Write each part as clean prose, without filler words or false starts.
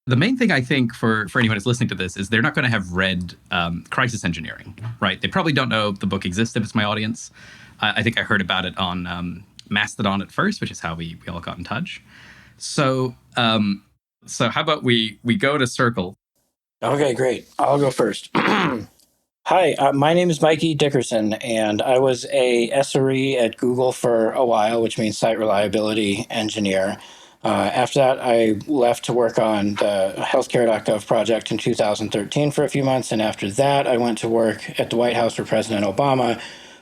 The main thing I think for anyone who's listening to this is they're not going to have read Crisis Engineering, right? They probably don't know the book exists if it's my audience. I think I heard about it on Mastodon at first, which is how we all got in touch. So how about we go to Circle? Okay, great. I'll go first. Hi, my name is Mikey Dickerson, and I was a SRE at Google for a while, which means Site Reliability Engineer. After that, I left to work on the healthcare.gov project in 2013 for a few months, and after that, I went to work at the White House for President Obama,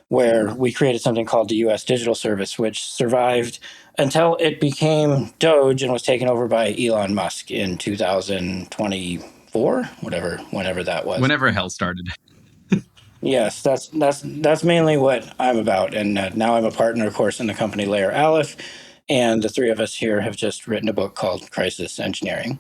where we created something called the U.S. Digital Service, which survived until it became Doge and was taken over by Elon Musk in 2024, whenever that was. Whenever hell started. Yes, that's mainly what I'm about. And now I'm a partner, of course, in the company Layer Aleph. And the three of us here have just written a book called Crisis Engineering.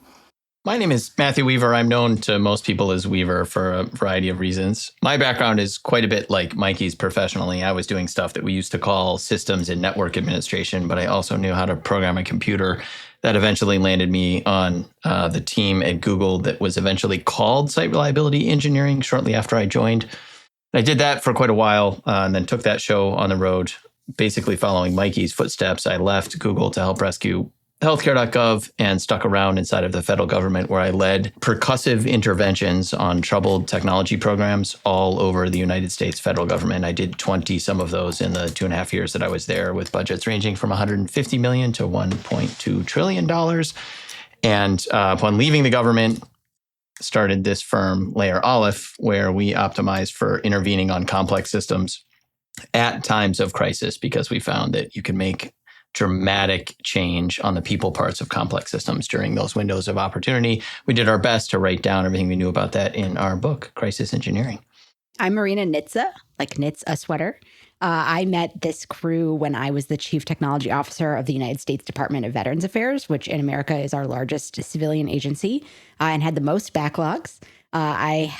My name is Matthew Weaver. I'm known to most people as Weaver for a variety of reasons. My background is quite a bit like Mikey's professionally. I was doing stuff that we used to call systems and network administration, but I also knew how to program a computer. That eventually landed me on the team at Google that was eventually called Site Reliability Engineering shortly after I joined. I did that for quite a while and then took that show on the road, basically following Mikey's footsteps. I left Google to help rescue healthcare.gov and stuck around inside of the federal government, where I led percussive interventions on troubled technology programs all over the United States federal government. I did 20 some of those in the 2.5 years that I was there, with budgets ranging from $150 million to $1.2 trillion. And upon leaving the government, started this firm, Layer Aleph, where we optimized for intervening on complex systems at times of crisis, because we found that you can make dramatic change on the people parts of complex systems during those windows of opportunity. We did our best to write down everything we knew about that in our book, Crisis Engineering. I'm Marina Nitze, like knits a sweater. I met this crew when I was the Chief Technology Officer of the United States Department of Veterans Affairs, which in America is our largest civilian agency, and had the most backlogs. I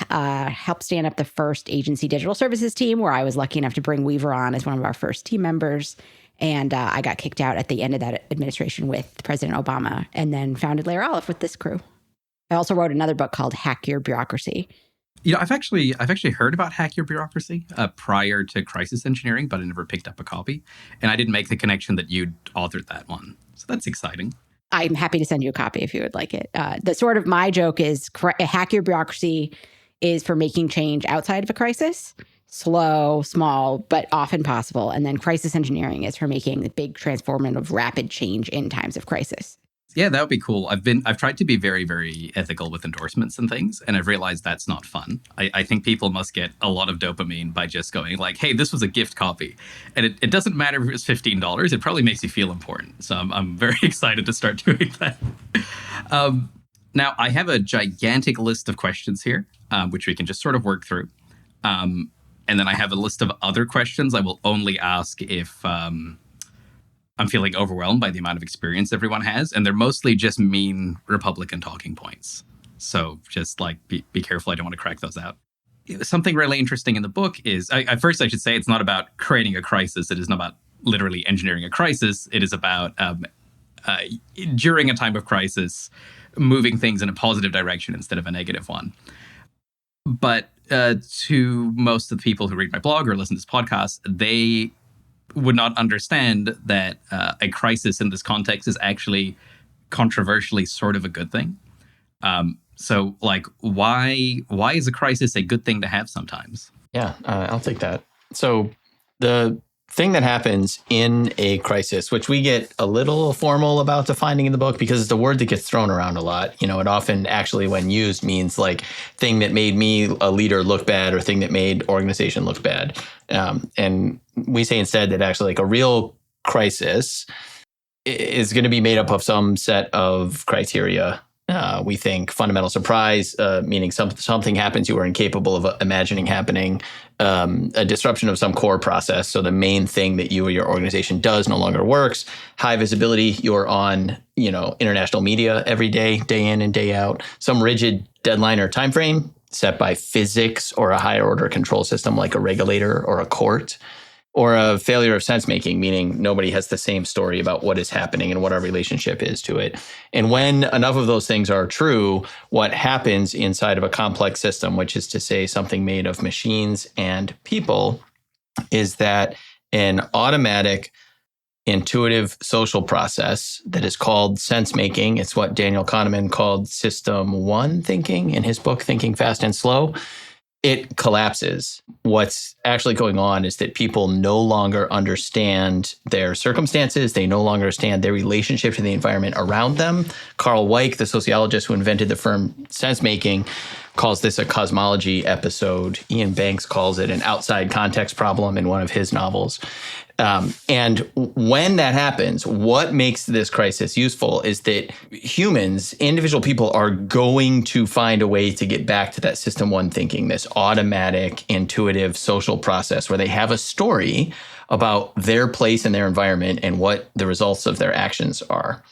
helped stand up the first agency digital services team, where I was lucky enough to bring Weaver on as one of our first team members. And I got kicked out at the end of that administration with President Obama, and then founded Layer Aleph with this crew. I also wrote another book called Hack Your Bureaucracy. You know, I've actually heard about Hack Your Bureaucracy prior to Crisis Engineering, but I never picked up a copy. And I didn't make the connection that you'd authored that one. So that's exciting. I'm happy to send you a copy if you would like it. The sort of my joke is Hack Your Bureaucracy is for making change outside of a crisis. Slow, small, but often possible. And then Crisis Engineering is for making the big transformative rapid change in times of crisis. Yeah, that would be cool. I've tried to be very, very ethical with endorsements and things, and I've realized that's not fun. I think people must get a lot of dopamine by just going like, hey, this was a gift copy. And it doesn't matter if it was $15. It probably makes you feel important. So I'm very excited to start doing that. Now, I have a gigantic list of questions here, which we can just sort of work through. And then I have a list of other questions I will only ask if I'm feeling overwhelmed by the amount of experience everyone has. And they're mostly just mean Republican talking points. So just like, be careful. I don't want to crack those out. Something really interesting in the book is, first I should say, it's not about creating a crisis. It is not about literally engineering a crisis. It is about, during a time of crisis, moving things in a positive direction instead of a negative one. But to most of the people who read my blog or listen to this podcast, they would not understand that a crisis in this context is actually controversially sort of a good thing. So, like, why is a crisis a good thing to have sometimes? Yeah, I'll take that. So the thing that happens in a crisis, which we get a little formal about defining in the book because it's a word that gets thrown around a lot. You know, it often actually, when used, means like thing that made me a leader look bad or thing that made organization look bad. And we say instead that actually like a real crisis is going to be made up of some set of criteria. We think fundamental surprise, meaning something happens you were incapable of imagining happening, a disruption of some core process. So the main thing that you or your organization does no longer works. High visibility, you're on, international media every day, day in and day out. Some rigid deadline or time frame set by physics or a higher order control system like a regulator or a court. or a failure of sense making, meaning nobody has the same story about what is happening and what our relationship is to it. And when enough of those things are true, what happens inside of a complex system, which is to say something made of machines and people, is that an automatic, intuitive social process that is called sense making. It's what Daniel Kahneman called System 1 thinking in his book, Thinking Fast and Slow. It collapses. What's actually going on is that people no longer understand their circumstances. They no longer understand their relationship to the environment around them. Carl Weick, the sociologist who invented the term sense making, calls this a cosmology episode. Ian Banks calls it an outside context problem in one of his novels. And when that happens, what makes this crisis useful is that humans, individual people, are going to find a way to get back to that System 1 thinking, this automatic, intuitive social process where they have a story about their place in their environment and what the results of their actions are.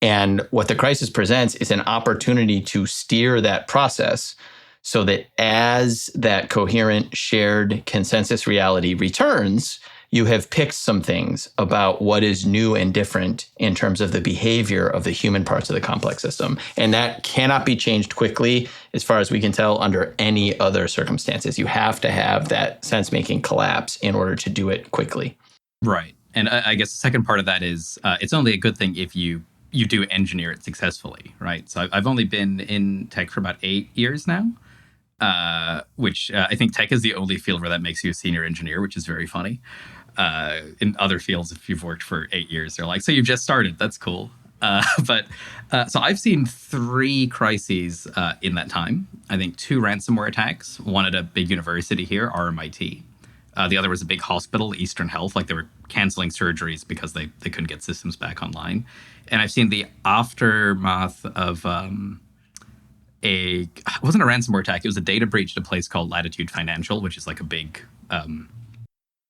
And what the crisis presents is an opportunity to steer that process so that as that coherent, shared consensus reality returns, you have picked some things about what is new and different in terms of the behavior of the human parts of the complex system. And that cannot be changed quickly, as far as we can tell, under any other circumstances. You have to have that sense-making collapse in order to do it quickly. Right. And I guess the second part of that is it's only a good thing if you do engineer it successfully, right? So I've only been in tech for about 8 years now, which I think tech is the only field where that makes you a senior engineer, which is very funny. In other fields, if you've worked for 8 years, they're like, so you've just started. That's cool. So I've seen 3 crises in that time. I think 2 ransomware attacks, one at a big university here, RMIT. The other was a big hospital, Eastern Health, like they were canceling surgeries because they couldn't get systems back online. And I've seen the aftermath of it wasn't a ransomware attack. It was a data breach at a place called Latitude Financial, which is like a big...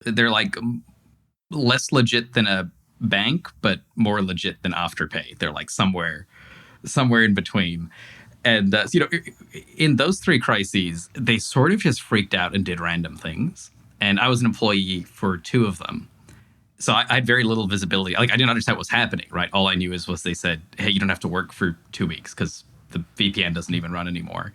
they're like less legit than a bank, but more legit than Afterpay. They're like somewhere in between. And, in those 3 crises, they sort of just freaked out and did random things. And I was an employee for 2 of them. So I had very little visibility. Like, I didn't understand what was happening, right? All I knew was they said, hey, you don't have to work for 2 weeks because the VPN doesn't even run anymore.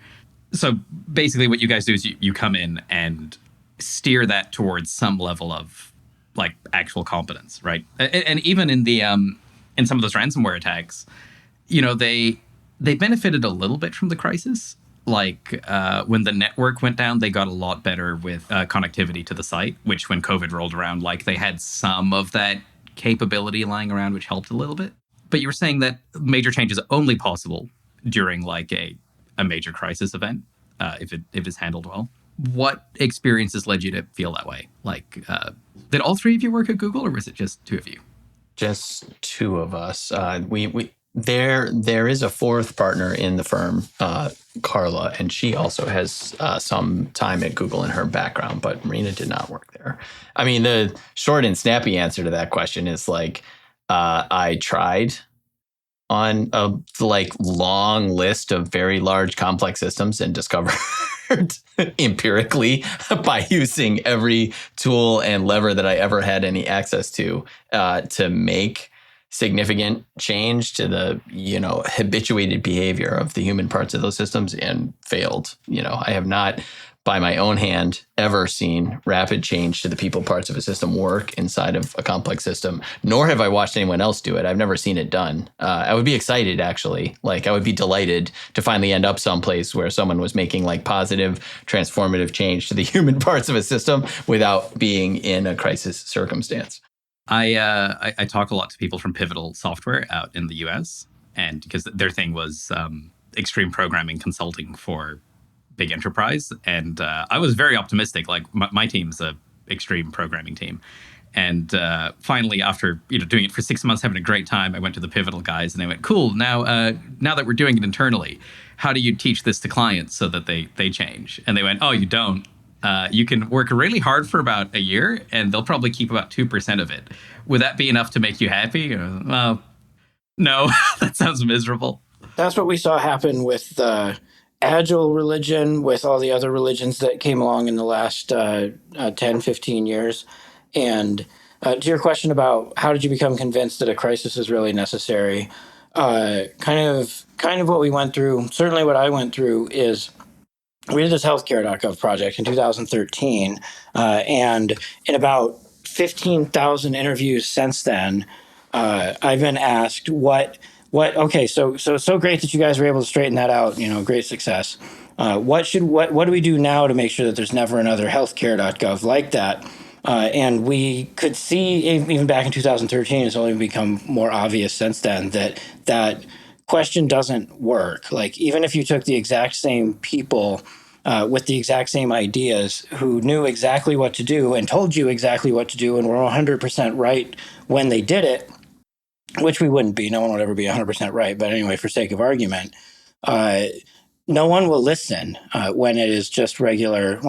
So basically what you guys do is you come in and steer that towards some level of like actual competence, right? And even in the in some of those ransomware attacks, they benefited a little bit from the crisis. Like when the network went down, they got a lot better with connectivity to the site, which when COVID rolled around, like they had some of that capability lying around, which helped a little bit. But you were saying that major change is only possible during like a major crisis event, if it's handled well. What experiences led you to feel that way? Like, did all 3 of you work at Google, or was it just 2 of you? Just 2 of us. There is a 4th partner in the firm, Carla, and she also has some time at Google in her background, but Marina did not work there. I mean, the short and snappy answer to that question is like, I tried on a long list of very large complex systems and discovered empirically by using every tool and lever that I ever had any access to make significant change to the, habituated behavior of the human parts of those systems and failed. I have not, by my own hand, ever seen rapid change to the people parts of a system work inside of a complex system, nor have I watched anyone else do it. I've never seen it done. I would be excited, actually. Like, I would be delighted to finally end up someplace where someone was making like positive, transformative change to the human parts of a system without being in a crisis circumstance. I talk a lot to people from Pivotal Software out in the US, and because their thing was extreme programming consulting for big enterprise. And I was very optimistic. Like my team's a extreme programming team. And finally, after doing it for 6 months, having a great time, I went to the Pivotal guys and they went, cool, now that we're doing it internally, how do you teach this to clients so that they change? And they went, oh, you don't. You can work really hard for about a year and they'll probably keep about 2% of it. Would that be enough to make you happy? Well, no, that sounds miserable. That's what we saw happen with Agile religion, with all the other religions that came along in the last 10, 15 years. And to your question about how did you become convinced that a crisis is really necessary, kind of what we went through, certainly what I went through is we did this healthcare.gov project in 2013, and in about 15,000 interviews since then, I've been asked okay, so great that you guys were able to straighten that out, great success. What do we do now to make sure that there's never another healthcare.gov like that? And we could see even back in 2013, it's only become more obvious since then that question doesn't work. Like, even if you took the exact same people with the exact same ideas who knew exactly what to do and told you exactly what to do and were 100% right when they did it, which we wouldn't be. No one would ever be 100% right. But anyway, for sake of argument, no one will listen when it is just regular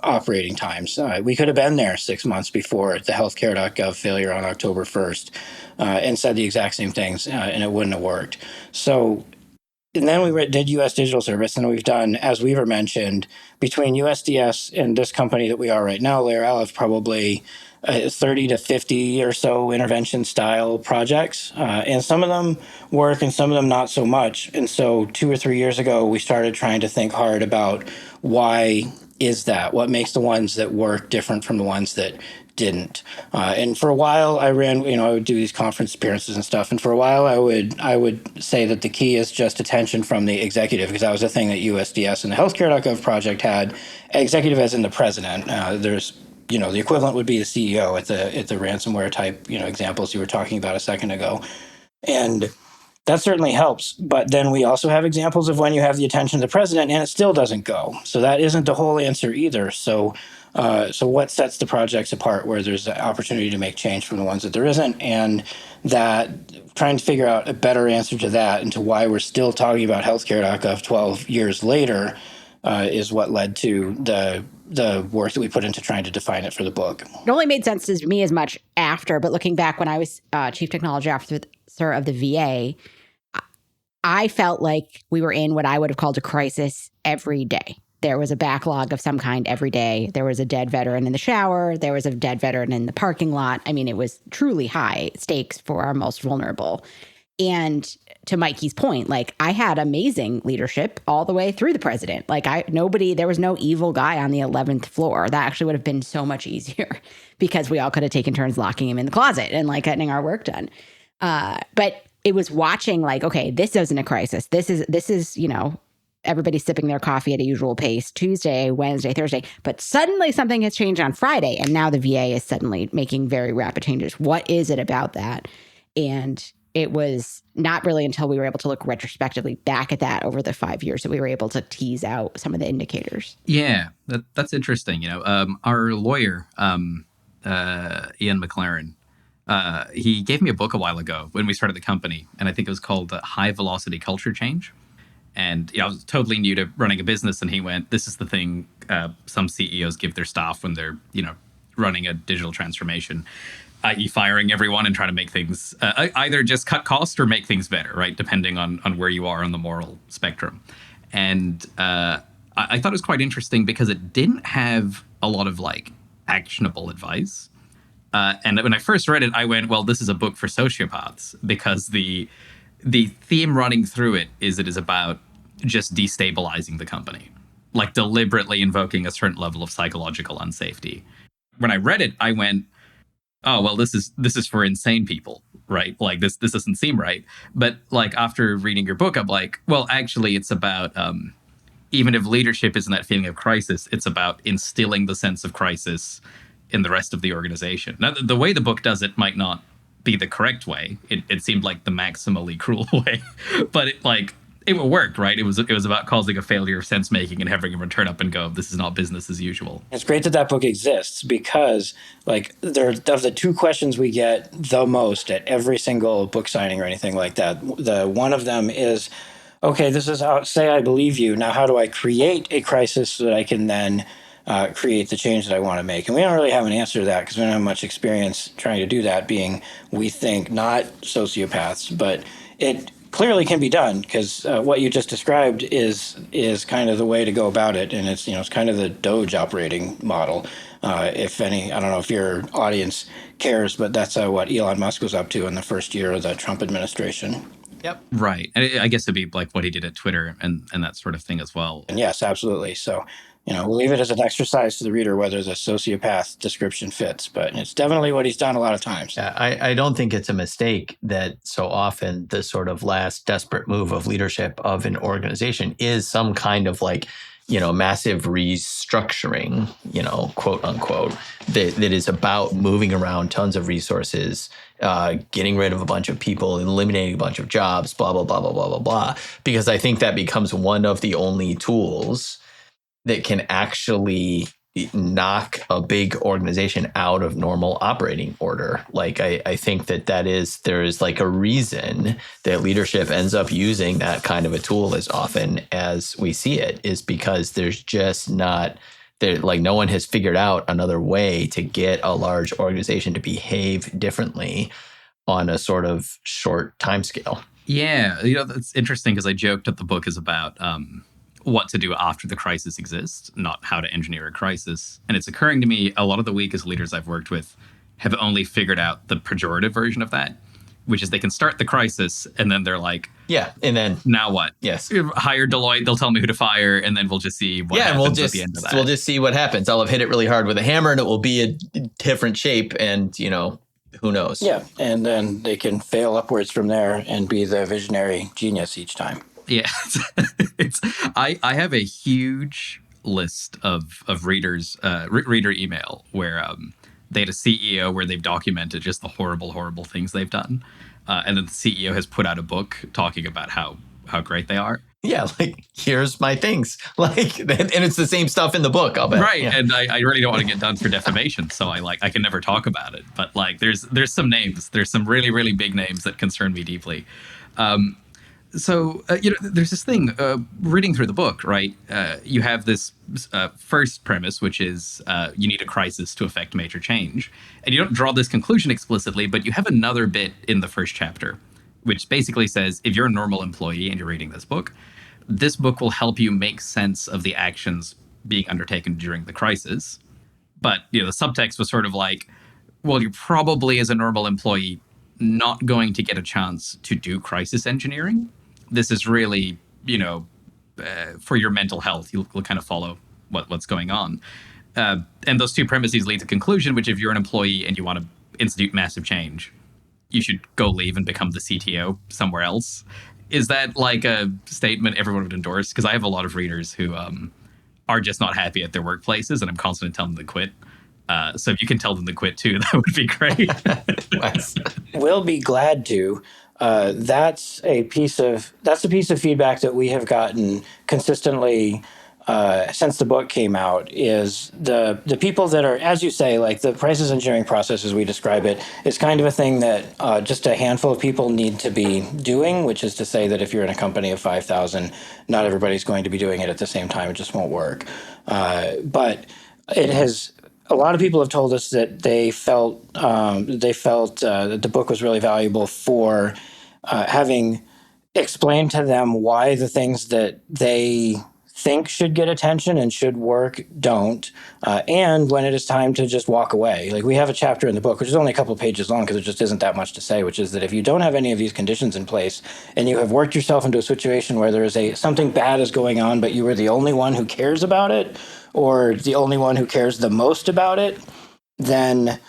operating times. We could have been there 6 months before the healthcare.gov failure on October 1st and said the exact same things, and it wouldn't have worked. So, and then we did U.S. Digital Service, and we've done, as Weaver mentioned, between USDS and this company that we are right now, Layer Aleph, probably 30 to 50 or so intervention style projects. And some of them work and some of them not so much. And so 2 or 3 years ago, we started trying to think hard about why is that? What makes the ones that work different from the ones that didn't? And for a while I would do these conference appearances and stuff. And for a while I would say that the key is just attention from the executive, because that was the thing that USDS and the healthcare.gov project had. Executive as in the president. There's the equivalent would be the CEO at the ransomware type, examples you were talking about a second ago. And that certainly helps. But then we also have examples of when you have the attention of the president and it still doesn't go. So that isn't the whole answer either. So what sets the projects apart where there's an opportunity to make change from the ones that there isn't? And that trying to figure out a better answer to that and to why we're still talking about healthcare.gov 12 years later is what led to the work that we put into trying to define it for the book. It only made sense to me as much after, but looking back when I was chief technology officer of the VA, I felt like we were in what I would have called a crisis every day. There was a backlog of some kind every day. There was a dead veteran in the shower. There was a dead veteran in the parking lot. I mean, it was truly high stakes for our most vulnerable. And to Mikey's point, like, I had amazing leadership all the way through the president. Like, there was no evil guy on the 11th floor. That actually would have been so much easier because we all could have taken turns locking him in the closet and like getting our work done. But it was watching like, okay, this isn't a crisis. This is, everybody's sipping their coffee at a usual pace, Tuesday, Wednesday, Thursday. But suddenly something has changed on Friday. And now the VA is suddenly making very rapid changes. What is it about that? And it was not really until we were able to look retrospectively back at that over the 5 years that we were able to tease out some of the indicators. Yeah, that's interesting. Our lawyer, Ian McLaren, he gave me a book a while ago when we started the company, and I think it was called High Velocity Culture Change. And I was totally new to running a business, and he went, "This is the thing some CEOs give their staff when they're, running a digital transformation." I.e. firing everyone and trying to make things either just cut cost or make things better, right? Depending on where you are on the moral spectrum. And I thought it was quite interesting because it didn't have a lot of like actionable advice. And when I first read it, I went, well, this is a book for sociopaths, because the theme running through it is about just destabilizing the company, like deliberately invoking a certain level of psychological unsafety. When I read it, I went, oh, well, this is for insane people, right? Like this doesn't seem right. But like after reading your book, I'm like, well, actually, it's about even if leadership isn't that feeling of crisis, it's about instilling the sense of crisis in the rest of the organization. Now, the way the book does it might not be the correct way. It seemed like the maximally cruel way, but it worked, right? It was about causing a failure of sense making and having everyone turn up and go, this is not business as usual. It's great that book exists because they're of the two questions we get the most at every single book signing or anything like that. The one of them is, okay, this is how, say I believe you. Now, how do I create a crisis so that I can then create the change that I want to make? And we don't really have an answer to that because we don't have much experience trying to do that, being, we think, not sociopaths, but it clearly can be done because what you just described is kind of the way to go about it, and it's kind of the Doge operating model. If any, I don't know if your audience cares, but that's what Elon Musk was up to in the first year of the Trump administration. Yep. Right. And I guess it'd be like what he did at Twitter and that sort of thing as well. And yes, absolutely. So, we'll leave it as an exercise to the reader whether the sociopath description fits, but it's definitely what he's done a lot of times. Yeah, I don't think it's a mistake that so often the sort of last desperate move of leadership of an organization is some kind of like, massive restructuring, quote unquote, that is about moving around tons of resources, getting rid of a bunch of people, eliminating a bunch of jobs, blah, blah, blah, blah, blah, blah, blah. Because I think that becomes one of the only tools that can actually knock a big organization out of normal operating order. Like I think there is like a reason that leadership ends up using that kind of a tool as often as we see it, is because there's just not there, like no one has figured out another way to get a large organization to behave differently on a sort of short timescale. Yeah, that's interesting because I joked that the book is about what to do after the crisis exists, not how to engineer a crisis. And it's occurring to me, a lot of the weakest leaders I've worked with have only figured out the pejorative version of that, which is they can start the crisis and then they're like, yeah, and then now what? Yes, hire Deloitte, they'll tell me who to fire, and then we'll just see what happens at the end of that. We'll just see what happens. I'll have hit it really hard with a hammer and it will be a different shape, and who knows? Yeah, and then they can fail upwards from there and be the visionary genius each time. Yeah, I have a huge list of readers, reader email where they had a CEO where they've documented just the horrible things they've done, and then the CEO has put out a book talking about how great they are. Yeah, like here's my things, like, and it's the same stuff in the book, I'll bet. Right, yeah. And I really don't want to get done for defamation, so I can never talk about it. But like, there's some names, there's some really big names that concern me deeply. So, there's this thing, reading through the book, right? You have this first premise, which is you need a crisis to affect major change. And you don't draw this conclusion explicitly, but you have another bit in the first chapter, which basically says, if you're a normal employee and you're reading this book will help you make sense of the actions being undertaken during the crisis. But, the subtext was sort of like, well, you're probably, as a normal employee, not going to get a chance to do crisis engineering. This is really, for your mental health. You'll kind of follow what's going on. And those two premises lead to conclusion, which if you're an employee and you want to institute massive change, you should go leave and become the CTO somewhere else. Is that like a statement everyone would endorse? Because I have a lot of readers who are just not happy at their workplaces, and I'm constantly telling them to quit. So if you can tell them to quit too, that would be great. We'll be glad to. That's a piece of feedback that we have gotten consistently since the book came out. Is the people that are, as you say, like the crisis engineering process as we describe it, is kind of a thing that just a handful of people need to be doing. Which is to say that if you're in a company of 5,000, not everybody's going to be doing it at the same time. It just won't work. But it has. A lot of people have told us that they felt that the book was really valuable for having explained to them why the things that they think should get attention and should work don't, and when it is time to just walk away. Like, we have a chapter in the book, which is only a couple of pages long because there just isn't that much to say, which is that if you don't have any of these conditions in place and you have worked yourself into a situation where there is something bad is going on, but you are the only one who cares about it, or the only one who cares the most about it, then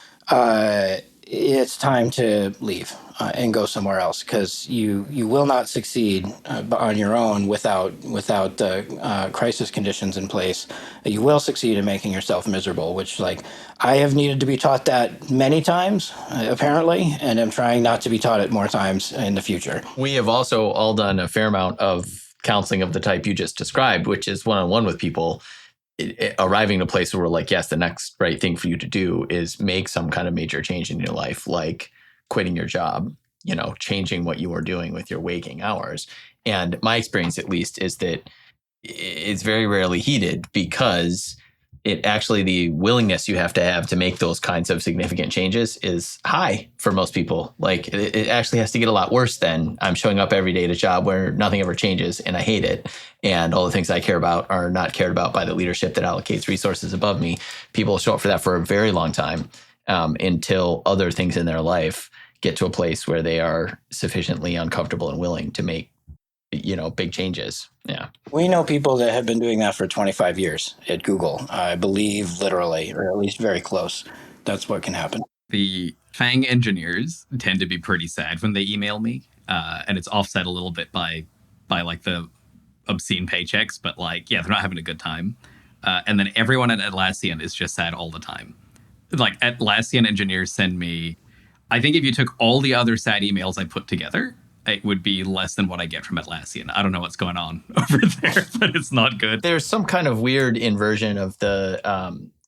it's time to leave and go somewhere else, because you will not succeed on your own without the crisis conditions in place. You will succeed in making yourself miserable, which, like, I have needed to be taught that many times, apparently, and I'm trying not to be taught it more times in the future. We have also all done a fair amount of counseling of the type you just described, which is one-on-one with people, arriving at a place where we're like, yes, the next right thing for you to do is make some kind of major change in your life, like quitting your job, changing what you are doing with your waking hours. And my experience, at least, is that it's very rarely heeded, because actually, the willingness you have to make those kinds of significant changes is high for most people. Like it actually has to get a lot worse than I'm showing up every day at a job where nothing ever changes and I hate it. And all the things I care about are not cared about by the leadership that allocates resources above me. People show up for that for a very long time until other things in their life get to a place where they are sufficiently uncomfortable and willing to make, big changes. Yeah. We know people that have been doing that for 25 years at Google, I believe literally, or at least very close. That's what can happen. The FANG engineers tend to be pretty sad when they email me. And it's offset a little bit by like the obscene paychecks, but like, yeah, they're not having a good time. And then everyone at Atlassian is just sad all the time. Like Atlassian engineers send me, I think if you took all the other sad emails I put together, it would be less than what I get from Atlassian. I don't know what's going on over there, but it's not good. There's some kind of weird inversion of the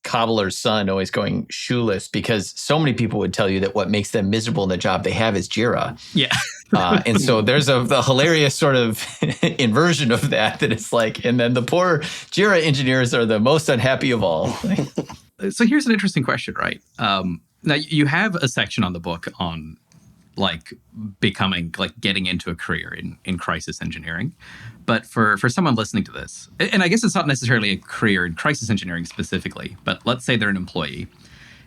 cobbler's son always going shoeless, because so many people would tell you that what makes them miserable in the job they have is Jira. Yeah. And so there's the hilarious sort of inversion of that it's like, and then the poor Jira engineers are the most unhappy of all. So here's an interesting question, right? Now you have a section on the book on like becoming, like getting into a career in crisis engineering. But for someone listening to this, and I guess it's not necessarily a career in crisis engineering specifically, but let's say they're an employee.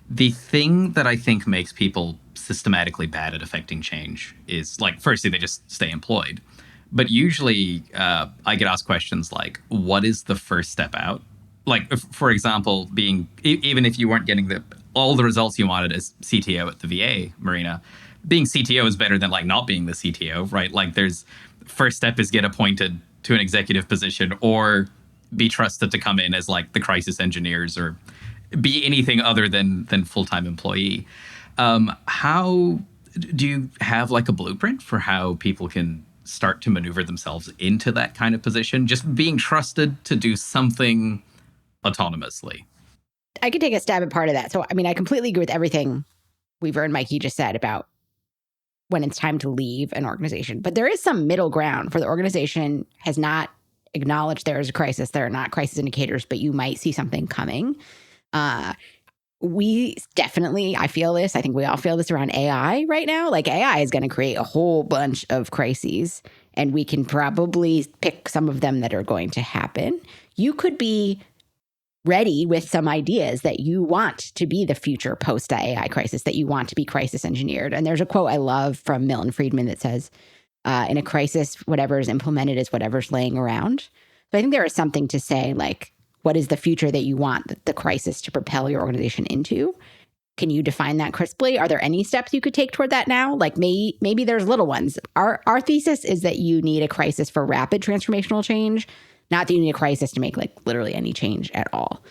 The thing that I think makes people systematically bad at affecting change is, like, firstly, they just stay employed. But usually I get asked questions like, what is the first step out? Like, for example, even if you weren't getting all the results you wanted as CTO at the VA, Marina, being CTO is better than like not being the CTO, right? Like first step is get appointed to an executive position or be trusted to come in as like the crisis engineers or be anything other than full-time employee. How do you have like a blueprint for how people can start to maneuver themselves into that kind of position? Just being trusted to do something autonomously. I could take a stab at part of that. So, I mean, I completely agree with everything Weaver and Mikey just said about when it's time to leave an organization. But there is some middle ground for the organization has not acknowledged there is a crisis. There are not crisis indicators, but you might see something coming. We definitely, I feel this, I think we all feel this around AI right now. Like AI is going to create a whole bunch of crises, and we can probably pick some of them that are going to happen. You could be ready with some ideas that you want to be the future post-AI crisis, that you want to be crisis engineered. And there's a quote I love from Milton Friedman that says, in a crisis, whatever is implemented is whatever's laying around. So I think there is something to say, like, what is the future that you want the crisis to propel your organization into? Can you define that crisply? Are there any steps you could take toward that now? Like maybe there's little ones. Our thesis is that you need a crisis for rapid transformational change, not that you need a crisis to make like literally any change at all.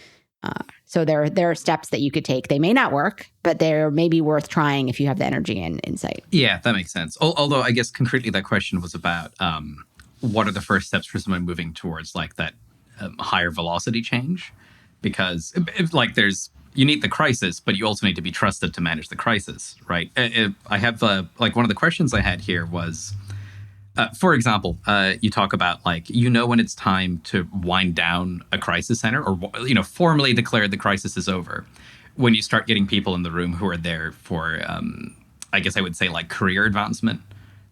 So there are steps that you could take. They may not work, but they're maybe worth trying if you have the energy and insight. Yeah, that makes sense. Although I guess concretely that question was about what are the first steps for someone moving towards like that higher velocity change? Because like you need the crisis, but you also need to be trusted to manage the crisis, right? I have like one of the questions I had here was, for example, you talk about like, when it's time to wind down a crisis center or, formally declare the crisis is over. When you start getting people in the room who are there for, I guess I would say like career advancement,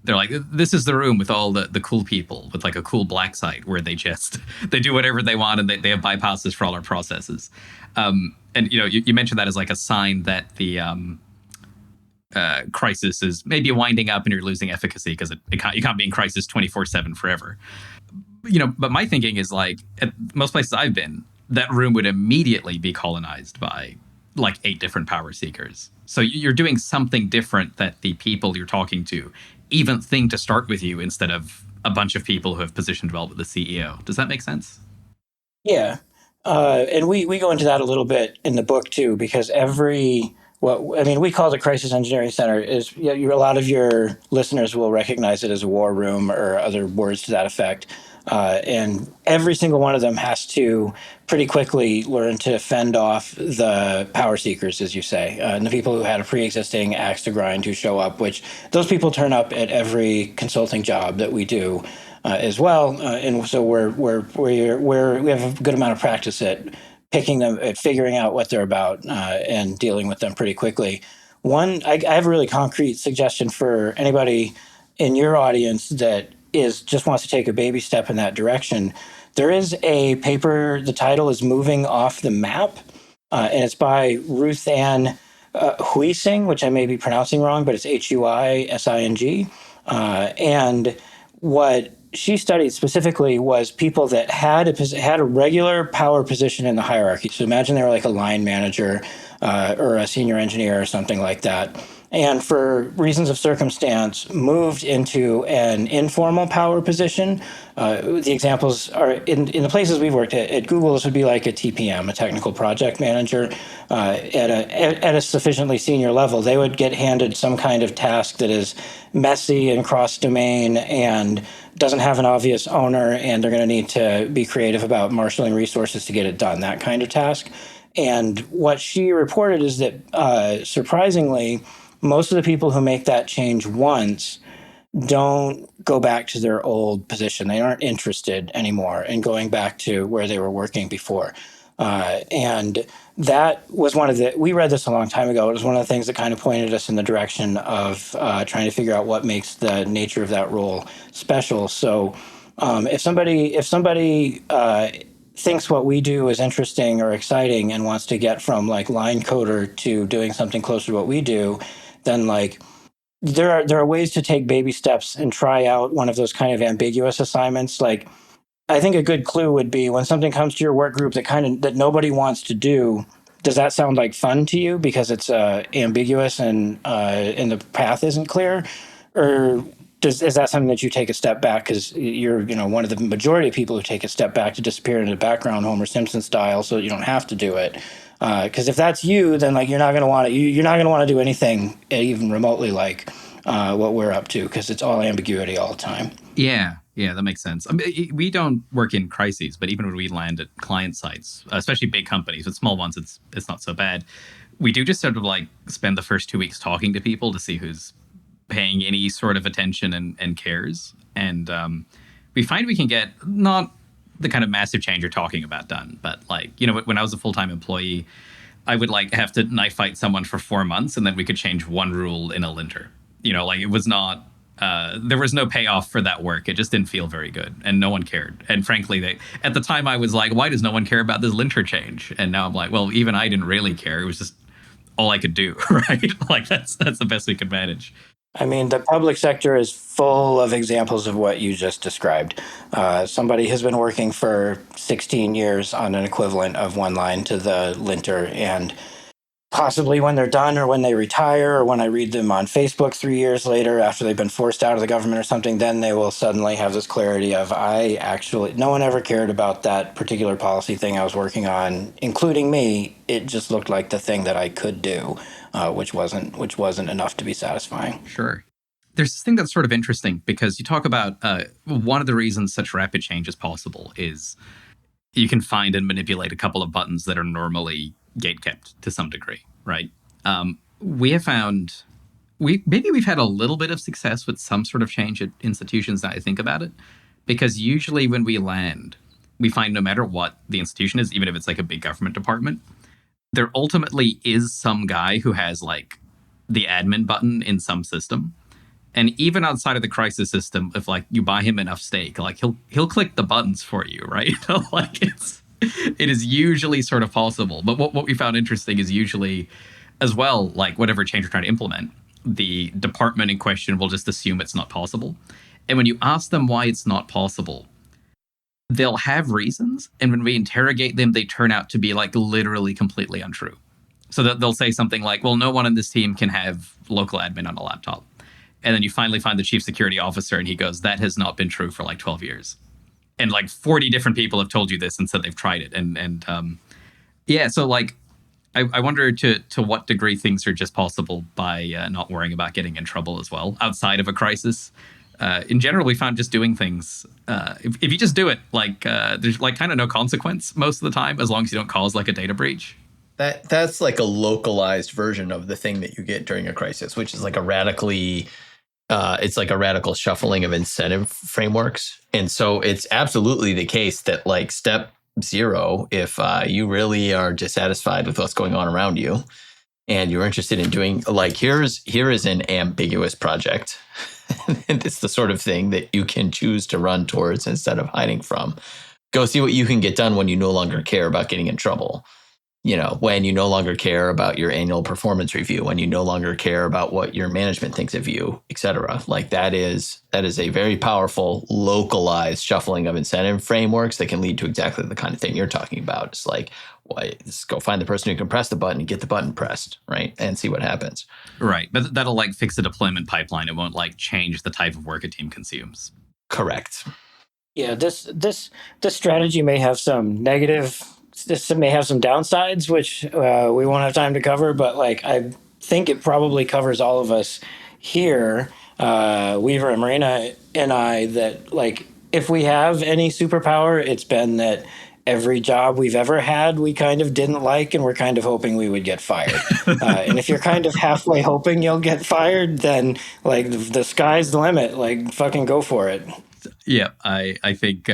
they're like, this is the room with all the cool people with like a cool black site where they do whatever they want and they have bypasses for all our processes. And, you mentioned that as like a sign that the crisis is maybe winding up and you're losing efficacy because you can't be in crisis 24/7 forever. But my thinking is like at most places I've been, that room would immediately be colonized by like 8 different power seekers. So you're doing something different that the people you're talking to even think to start with you instead of a bunch of people who have position developed with the CEO. Does that make sense? Yeah. And we go into that a little bit in the book too, because we call it a crisis engineering center. A lot of your listeners will recognize it as a war room or other words to that effect. And every single one of them has to pretty quickly learn to fend off the power seekers, as you say, and the people who had a pre-existing axe to grind who show up, which those people turn up at every consulting job that we do as well. And so we have a good amount of practice at picking them, figuring out what they're about, and dealing with them pretty quickly. I have a really concrete suggestion for anybody in your audience that just wants to take a baby step in that direction. There is a paper. The title is "Moving Off the Map," and it's by Ruth Ann Huising, which I may be pronouncing wrong, but it's Huising. And what she studied specifically was people that had a regular power position in the hierarchy. So imagine they were like a line manager or a senior engineer or something like that. And for reasons of circumstance, moved into an informal power position. The examples are in the places we've worked at Google. This would be like a TPM, a technical project manager, at a sufficiently senior level. They would get handed some kind of task that is messy and cross-domain and doesn't have an obvious owner, and they're going to need to be creative about marshaling resources to get it done. That kind of task. And what she reported is that surprisingly, most of the people who make that change once don't go back to their old position. They aren't interested anymore in going back to where they were working before. And that was we read this a long time ago. It was one of the things that kind of pointed us in the direction of trying to figure out what makes the nature of that role special. So if somebody thinks what we do is interesting or exciting and wants to get from like line coder to doing something closer to what we do, then like there are ways to take baby steps and try out one of those kind of ambiguous assignments. Like I think a good clue would be when something comes to your work group that nobody wants to do. Does that sound like fun to you because it's ambiguous and the path isn't clear, or is that something that you take a step back because you're one of the majority of people who take a step back to disappear into the background, Homer Simpson style, so you don't have to do it? Because if that's you, then like you're not going to want to do anything even remotely like what we're up to, because it's all ambiguity all the time. Yeah, that makes sense. I mean, we don't work in crises, but even when we land at client sites, especially big companies, with small ones, it's not so bad. We do just sort of like spend the first 2 weeks talking to people to see who's paying any sort of attention and cares. And we find we can get not the kind of massive change you're talking about done, but like, when I was a full-time employee, I would like have to knife fight someone for 4 months and then we could change one rule in a linter. Like it was not, there was no payoff for that work. It just didn't feel very good and no one cared. And frankly, at the time I was like, why does no one care about this linter change? And now I'm like, well, even I didn't really care. It was just all I could do, right? Like that's the best we could manage. I mean, the public sector is full of examples of what you just described. Somebody has been working for 16 years on an equivalent of one line to the linter, and possibly when they're done or when they retire or when I read them on Facebook 3 years later after they've been forced out of the government or something, then they will suddenly have this clarity of no one ever cared about that particular policy thing I was working on, including me. It just looked like the thing that I could do, which wasn't enough to be satisfying. Sure. There's this thing that's sort of interesting because you talk about one of the reasons such rapid change is possible is you can find and manipulate a couple of buttons that are normally gatekept to some degree, right? We have found we've had a little bit of success with some sort of change at institutions now I think about it, because usually when we land, we find no matter what the institution is, even if it's like a big government department, there ultimately is some guy who has like the admin button in some system. And even outside of the crisis system, if like you buy him enough steak, like he'll click the buttons for you, right? Like it is usually sort of possible. But what we found interesting is usually as well, like whatever change you're trying to implement, the department in question will just assume it's not possible. And when you ask them why it's not possible, they'll have reasons. And when we interrogate them, they turn out to be like literally completely untrue. So that they'll say something like, well, no one on this team can have local admin on a laptop. And then you finally find the chief security officer and he goes, that has not been true for like 12 years. And like 40 different people have told you this and said they've tried it. Yeah, so like, I wonder to what degree things are just possible by not worrying about getting in trouble as well, outside of a crisis. In general, we found just doing things, if you just do it, like there's like kind of no consequence most of the time, as long as you don't cause like a data breach. That's like a localized version of the thing that you get during a crisis, which is like it's like a radical shuffling of incentive frameworks. And so it's absolutely the case that like step zero if you really are dissatisfied with what's going on around you and you're interested in doing, like, here is an ambiguous project. And it's the sort of thing that you can choose to run towards instead of hiding from. Go see what you can get done when you no longer care about getting in trouble. When you no longer care about your annual performance review, when you no longer care about what your management thinks of you, et cetera. Like that is a very powerful, localized shuffling of incentive frameworks that can lead to exactly the kind of thing you're talking about. It's like, just go find the person who can press the button and get the button pressed, right? And see what happens. Right. But that'll like fix the deployment pipeline. It won't like change the type of work a team consumes. Correct. Yeah, this strategy may have some negative. This may have some downsides, which we won't have time to cover. But like, I think it probably covers all of us here, Weaver and Marina and I. That like, if we have any superpower, it's been that every job we've ever had, we kind of didn't like, and we're kind of hoping we would get fired. And if you're kind of halfway hoping you'll get fired, then like the sky's the limit. Like, fucking go for it. Yeah, I think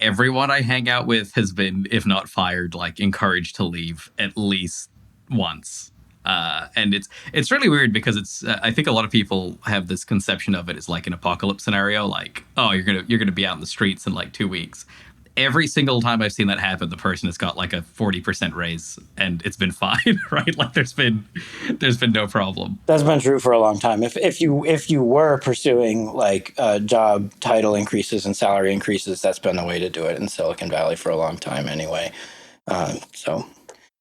everyone I hang out with has been, if not fired, like encouraged to leave at least once. And it's really weird because it's I think a lot of people have this conception of it as like an apocalypse scenario, like, oh, you're gonna be out in the streets in like 2 weeks. Every single time I've seen that happen, the person has got like a 40% raise and it's been fine, right? Like there's been no problem. That's been true for a long time. If you were pursuing like job title increases and salary increases, that's been the way to do it in Silicon Valley for a long time anyway. So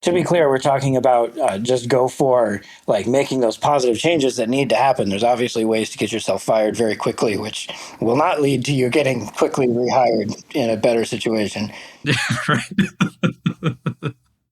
to be clear, we're talking about just go for like making those positive changes that need to happen. There's obviously ways to get yourself fired very quickly, which will not lead to you getting quickly rehired in a better situation. Right.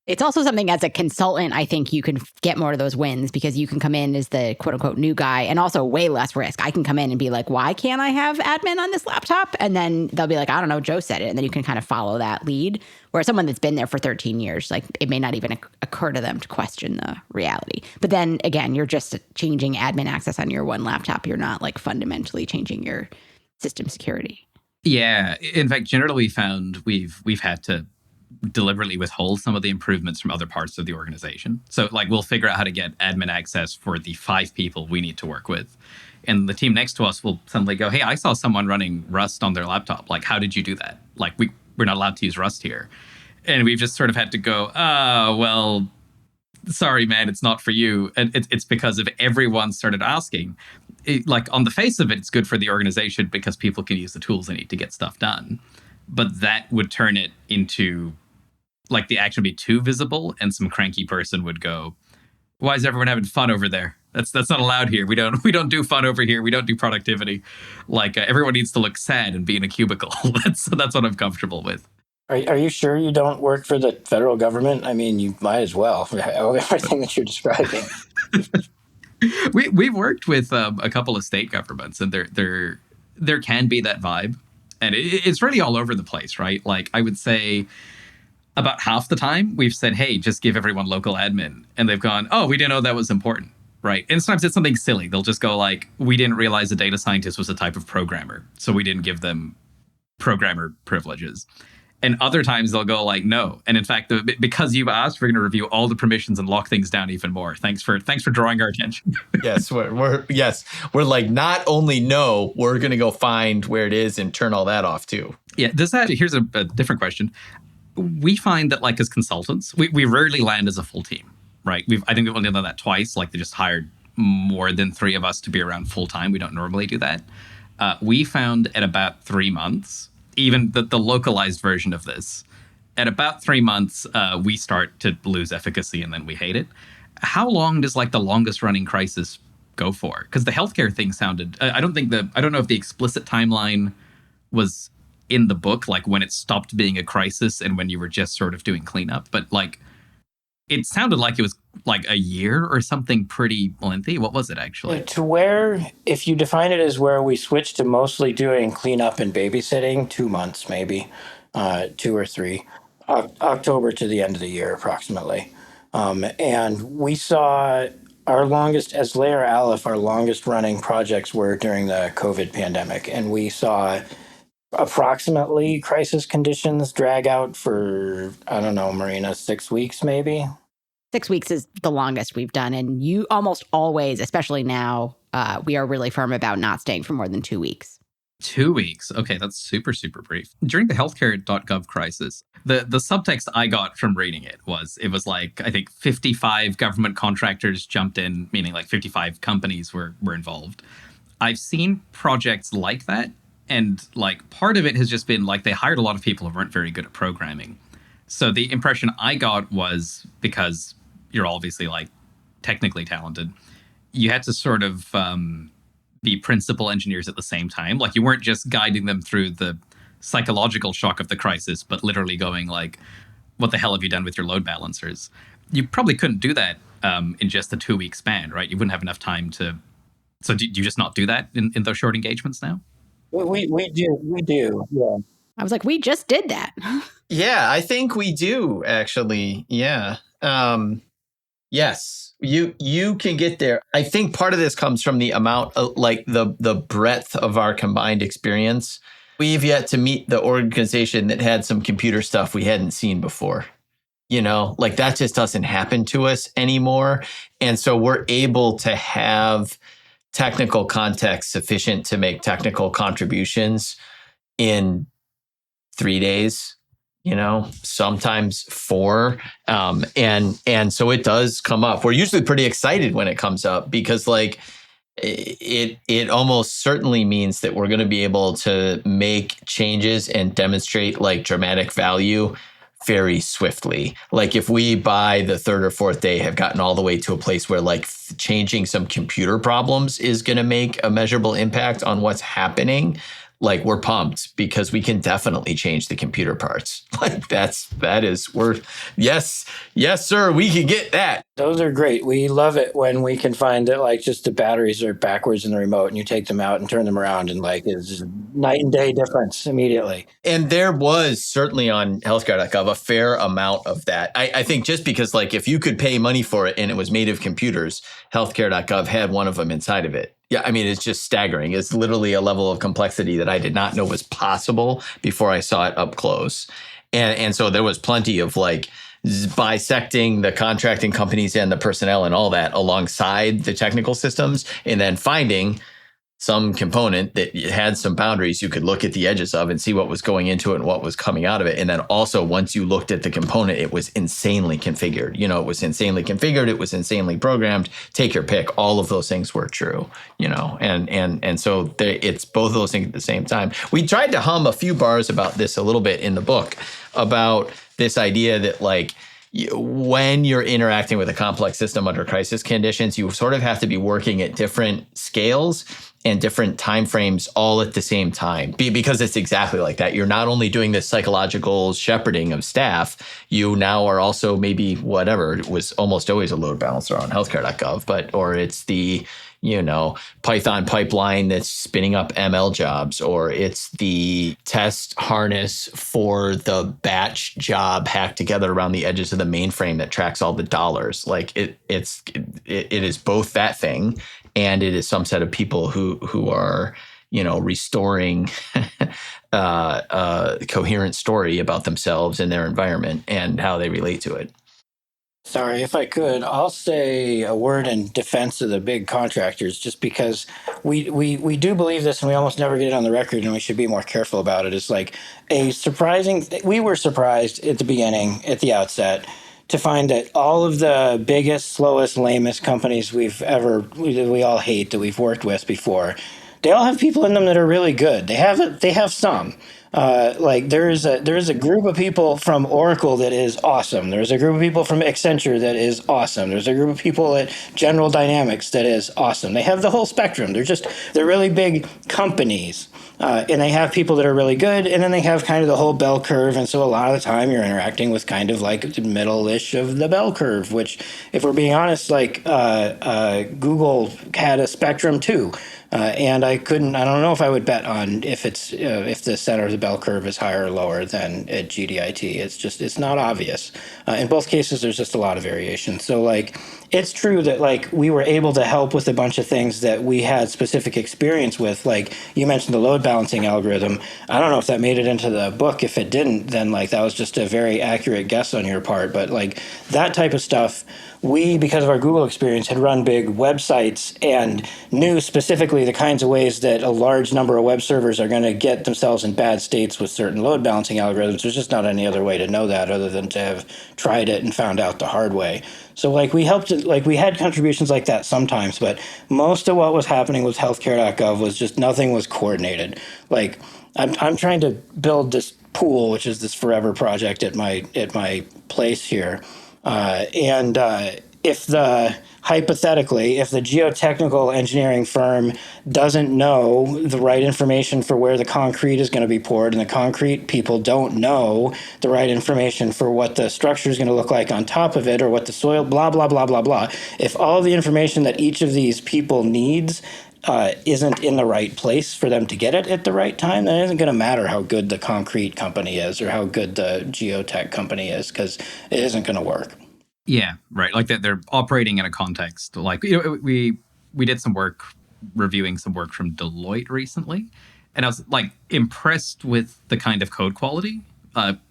It's also something as a consultant, I think you can get more of those wins because you can come in as the quote unquote new guy and also way less risk. I can come in and be like, why can't I have admin on this laptop? And then they'll be like, I don't know, Joe said it. And then you can kind of follow that lead. Whereas someone that's been there for 13 years, like it may not even occur to them to question the reality. But then again, you're just changing admin access on your one laptop. You're not like fundamentally changing your system security. Yeah. In fact, generally we found we've had to deliberately withhold some of the improvements from other parts of the organization. So like we'll figure out how to get admin access for the 5 people we need to work with. And the team next to us will suddenly go, hey, I saw someone running Rust on their laptop. Like, how did you do that? Like, we're not allowed to use Rust here. And we've just sort of had to go, well, sorry, man, it's not for you. And it's because if everyone started asking, like on the face of it, it's good for the organization because people can use the tools they need to get stuff done. But that would turn it into like the action would be too visible, and some cranky person would go, "Why is everyone having fun over there? That's not allowed here. We don't do fun over here. We don't do productivity. Like everyone needs to look sad and be in a cubicle." That's what I'm comfortable with. Are you sure you don't work for the federal government? I mean, you might as well. Everything that you're describing. We've worked with a couple of state governments, and there can be that vibe. And it's really all over the place, right? Like I would say about half the time we've said, hey, just give everyone local admin. And they've gone, oh, we didn't know that was important, right? And sometimes it's something silly. They'll just go like, we didn't realize a data scientist was a type of programmer, so we didn't give them programmer privileges. And other times they'll go like, no. And in fact, because you've asked, we're going to review all the permissions and lock things down even more. Thanks for drawing our attention. Yes, we're like, not only no, we're going to go find where it is and turn all that off too. Yeah, here's a different question. We find that like as consultants, we rarely land as a full team, right? I think we've only done that twice. Like they just hired more than 3 of us to be around full time. We don't normally do that. We found at about 3 months, even the localized version of this, at about 3 months, we start to lose efficacy and then we hate it. How long does like the longest running crisis go for? Because the healthcare thing sounded, I don't know if the explicit timeline was in the book, like when it stopped being a crisis and when you were just sort of doing cleanup, but like it sounded like it was like a year or something pretty lengthy. What was it actually? To where, if you define it as where we switched to mostly doing cleanup and babysitting, 2 months maybe, 2 or 3, October to the end of the year approximately. And we saw our longest, as Layer Aleph, our longest running projects were during the COVID pandemic. And we saw Approximately, crisis conditions drag out for, I don't know, Marina, 6 weeks maybe. 6 weeks is the longest we've done. And you almost always, especially now, we are really firm about not staying for more than 2 weeks. 2 weeks. Okay, that's super, super brief. During the healthcare.gov crisis, the subtext I got from reading it was like, I think 55 government contractors jumped in, meaning like 55 companies were involved. I've seen projects like that. And like part of it has just been like they hired a lot of people who weren't very good at programming. So the impression I got was because you're obviously like technically talented, you had to sort of be principal engineers at the same time. Like you weren't just guiding them through the psychological shock of the crisis, but literally going like, what the hell have you done with your load balancers? You probably couldn't do that in just a 2-week span, right? You wouldn't have enough time to. So do you just not do that in those short engagements now? We do. Yeah. I was like, we just did that. Yeah, I think we do actually. Yeah. Yes, you can get there. I think part of this comes from the amount of like the breadth of our combined experience. We've yet to meet the organization that had some computer stuff we hadn't seen before. You know, like that just doesn't happen to us anymore. And so we're able to have technical context sufficient to make technical contributions in 3 days, you know, sometimes 4. And so it does come up. We're usually pretty excited when it comes up because like it almost certainly means that we're going to be able to make changes and demonstrate like dramatic value very swiftly. Like if we by the 3rd or 4th day have gotten all the way to a place where like changing some computer problems is going to make a measurable impact on what's happening, like we're pumped because we can definitely change the computer parts. Like yes, sir, we can get that. Those are great. We love it when we can find that like just the batteries are backwards in the remote and you take them out and turn them around and like it's just night and day difference immediately. And there was certainly on healthcare.gov a fair amount of that. I think just because like if you could pay money for it and it was made of computers, healthcare.gov had one of them inside of it. Yeah, I mean, it's just staggering. It's literally a level of complexity that I did not know was possible before I saw it up close. And so there was plenty of like bisecting the contracting companies and the personnel and all that alongside the technical systems, and then finding some component that had some boundaries you could look at the edges of and see what was going into it and what was coming out of it. And then also once you looked at the component, it was insanely configured. You know, it was insanely configured. It was insanely programmed. Take your pick. All of those things were true, you know, and so it's both of those things at the same time. We tried to hum a few bars about this a little bit in the book about this idea that like, when you're interacting with a complex system under crisis conditions, you sort of have to be working at different scales and different timeframes all at the same time, because it's exactly like that. You're not only doing this psychological shepherding of staff, you now are also maybe whatever, it was almost always a load balancer on healthcare.gov, or it's the, you know, Python pipeline that's spinning up ML jobs, or it's the test harness for the batch job hacked together around the edges of the mainframe that tracks all the dollars. Like it is both that thing, and it is some set of people who are, you know, restoring a coherent story about themselves and their environment and how they relate to it. Sorry, if I could, I'll say a word in defense of the big contractors, just because we do believe this and we almost never get it on the record, and we should be more careful about it. It's like a surprising, we were surprised at the beginning, at the outset, to find that all of the biggest, slowest, lamest companies we all hate, that we've worked with before, they all have people in them that are really good. They have some. Like there is a group of people from Oracle that is awesome. There's a group of people from Accenture that is awesome. There's a group of people at General Dynamics that is awesome. They have the whole spectrum. They're really big companies, and they have people that are really good, and then they have kind of the whole bell curve. And so a lot of the time you're interacting with kind of like the middle-ish of the bell curve, which, if we're being honest, like Google had a spectrum too. And I don't know if I would bet on if the center of the bell curve is higher or lower than at GDIT. It's not obvious. In both cases, there's just a lot of variation. So like, it's true that like we were able to help with a bunch of things that we had specific experience with. Like you mentioned the load balancing algorithm. I don't know if that made it into the book. If it didn't, then like that was just a very accurate guess on your part. But like that type of stuff, we, because of our Google experience, had run big websites and knew specifically the kinds of ways that a large number of web servers are going to get themselves in bad states with certain load balancing algorithms. There's just not any other way to know that other than to have tried it and found out the hard way. So like we had contributions like that sometimes, but most of what was happening with healthcare.gov was just nothing was coordinated. Like I'm trying to build this pool, which is this forever project at my place here. If hypothetically, if the geotechnical engineering firm doesn't know the right information for where the concrete is going to be poured, and the concrete people don't know the right information for what the structure is going to look like on top of it, or what the soil, blah, blah, blah, blah, blah. If all the information that each of these people needs isn't in the right place for them to get it at the right time, then it isn't going to matter how good the concrete company is or how good the geotech company is, because it isn't going to work. Yeah, right. Like that, they're operating in a context. Like we did some work reviewing some work from Deloitte recently, and I was like impressed with the kind of code quality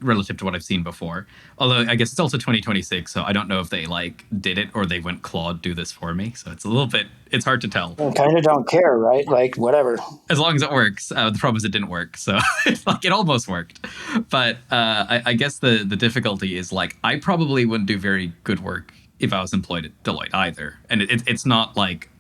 relative to what I've seen before. Although I guess it's also 2026, so I don't know if they like did it or they went Claude do this for me. So it's a little bit, it's hard to tell. I kind of don't care, right? Like whatever. As long as it works. The problem is it didn't work. So it's like it almost worked. But I guess the difficulty is like I probably wouldn't do very good work if I was employed at Deloitte either. And it's not like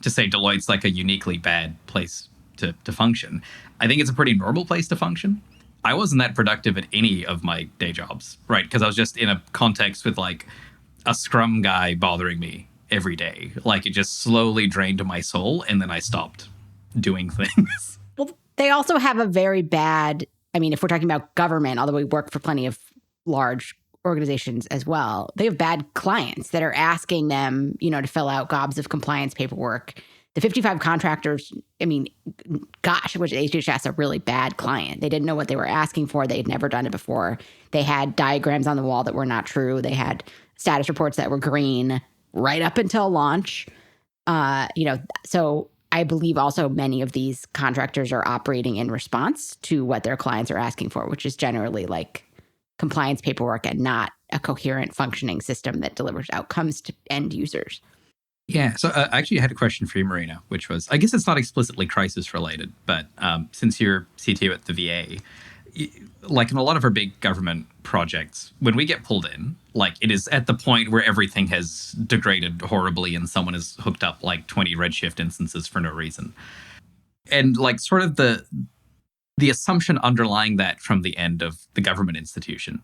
to say Deloitte's like a uniquely bad place to function. I think it's a pretty normal place to function. I wasn't that productive at any of my day jobs, right? Because I was just in a context with like a Scrum guy bothering me every day. Like it just slowly drained my soul, and then I stopped doing things. Well, they also have a very bad, I mean, if we're talking about government, although we work for plenty of large organizations as well, they have bad clients that are asking them, to fill out gobs of compliance paperwork. The 55 contractors, I mean, gosh, which HHS a really bad client. They didn't know what they were asking for. They had never done it before. They had diagrams on the wall that were not true. They had status reports that were green right up until launch. So I believe also many of these contractors are operating in response to what their clients are asking for, which is generally like compliance paperwork and not a coherent functioning system that delivers outcomes to end users. Yeah, so I actually had a question for you, Marina, which was, I guess it's not explicitly crisis related, but since you're CTO at the VA, like in a lot of our big government projects, when we get pulled in, like it is at the point where everything has degraded horribly and someone has hooked up like 20 Redshift instances for no reason. And like sort of the assumption underlying that from the end of the government institution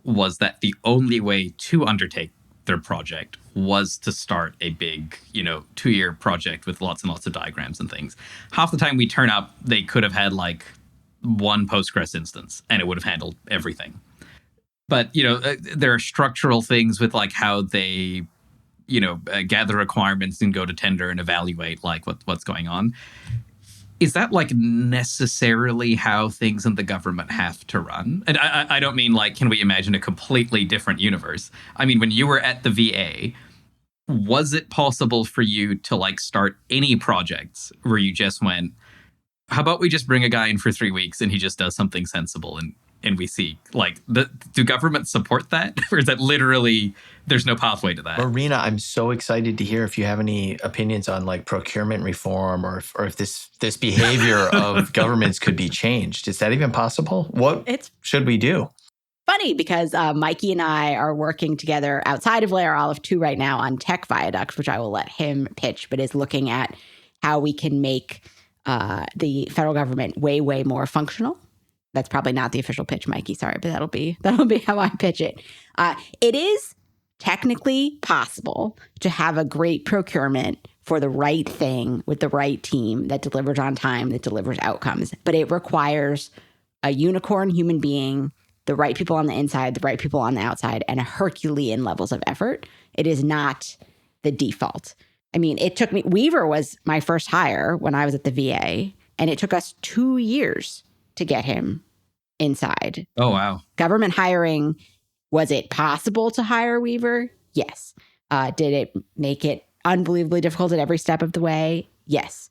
was that the only way to undertake their project was to start a big, 2-year project with lots and lots of diagrams and things. Half the time we turn up, they could have had like one Postgres instance and it would have handled everything. But, there are structural things with like how they, gather requirements and go to tender and evaluate like what's going on. Is that like necessarily how things in the government have to run? And I don't mean like, can we imagine a completely different universe? I mean, when you were at the VA, was it possible for you to like start any projects where you just went, how about we just bring a guy in for 3 weeks and he just does something sensible and we see like do governments support that? Or is that literally there's no pathway to that? Marina, I'm so excited to hear if you have any opinions on like procurement reform or if this behavior of governments could be changed. Is that even possible? What should we do? Funny because Mikey and I are working together outside of Layer Aleph 2 right now on Tech Viaduct, which I will let him pitch, but is looking at how we can make the federal government way, way more functional. That's probably not the official pitch, Mikey. Sorry, but that'll be how I pitch it. It is technically possible to have a great procurement for the right thing with the right team that delivers on time, that delivers outcomes. But it requires a unicorn human being, the right people on the inside, the right people on the outside, and a Herculean levels of effort. It is not the default. I mean, it took me, Weaver was my first hire when I was at the VA, and it took us 2 years to get him inside. Oh, wow. Government hiring, was it possible to hire Weaver? Yes. Did it make it unbelievably difficult at every step of the way? Yes.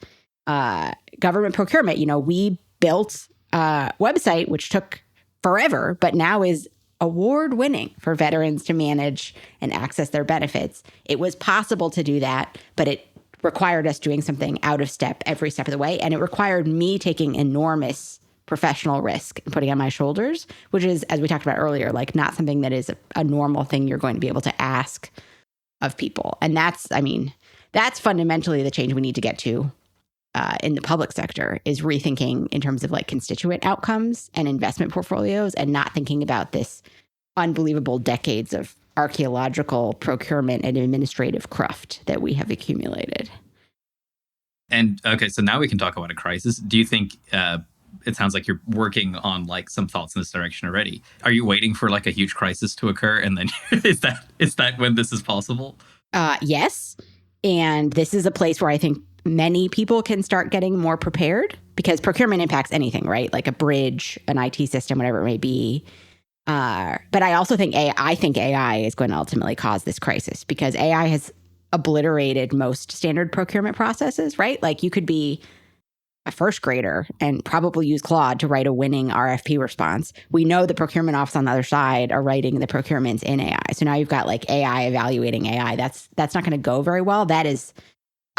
Government procurement, we built a website which took forever, but now is award-winning for veterans to manage and access their benefits. It was possible to do that, but it required us doing something out of step every step of the way. And it required me taking enormous professional risk and putting on my shoulders, which is, as we talked about earlier, like not something that is a normal thing you're going to be able to ask of people. And that's fundamentally the change we need to get to in the public sector, is rethinking in terms of like constituent outcomes and investment portfolios, and not thinking about this unbelievable decades of archaeological procurement and administrative cruft that we have accumulated. And okay, so now we can talk about a crisis. Do you think it sounds like you're working on like some thoughts in this direction already? Are you waiting for like a huge crisis to occur, and then is that when this is possible? Yes. And this is a place where I think many people can start getting more prepared, because procurement impacts anything, right? Like a bridge, an IT system, whatever it may be. But I also think AI is going to ultimately cause this crisis, because AI has obliterated most standard procurement processes, right? Like you could be a first grader and probably use Claude to write a winning RFP response. We know the procurement office on the other side are writing the procurements in AI. So now you've got like AI evaluating AI. That's not going to go very well.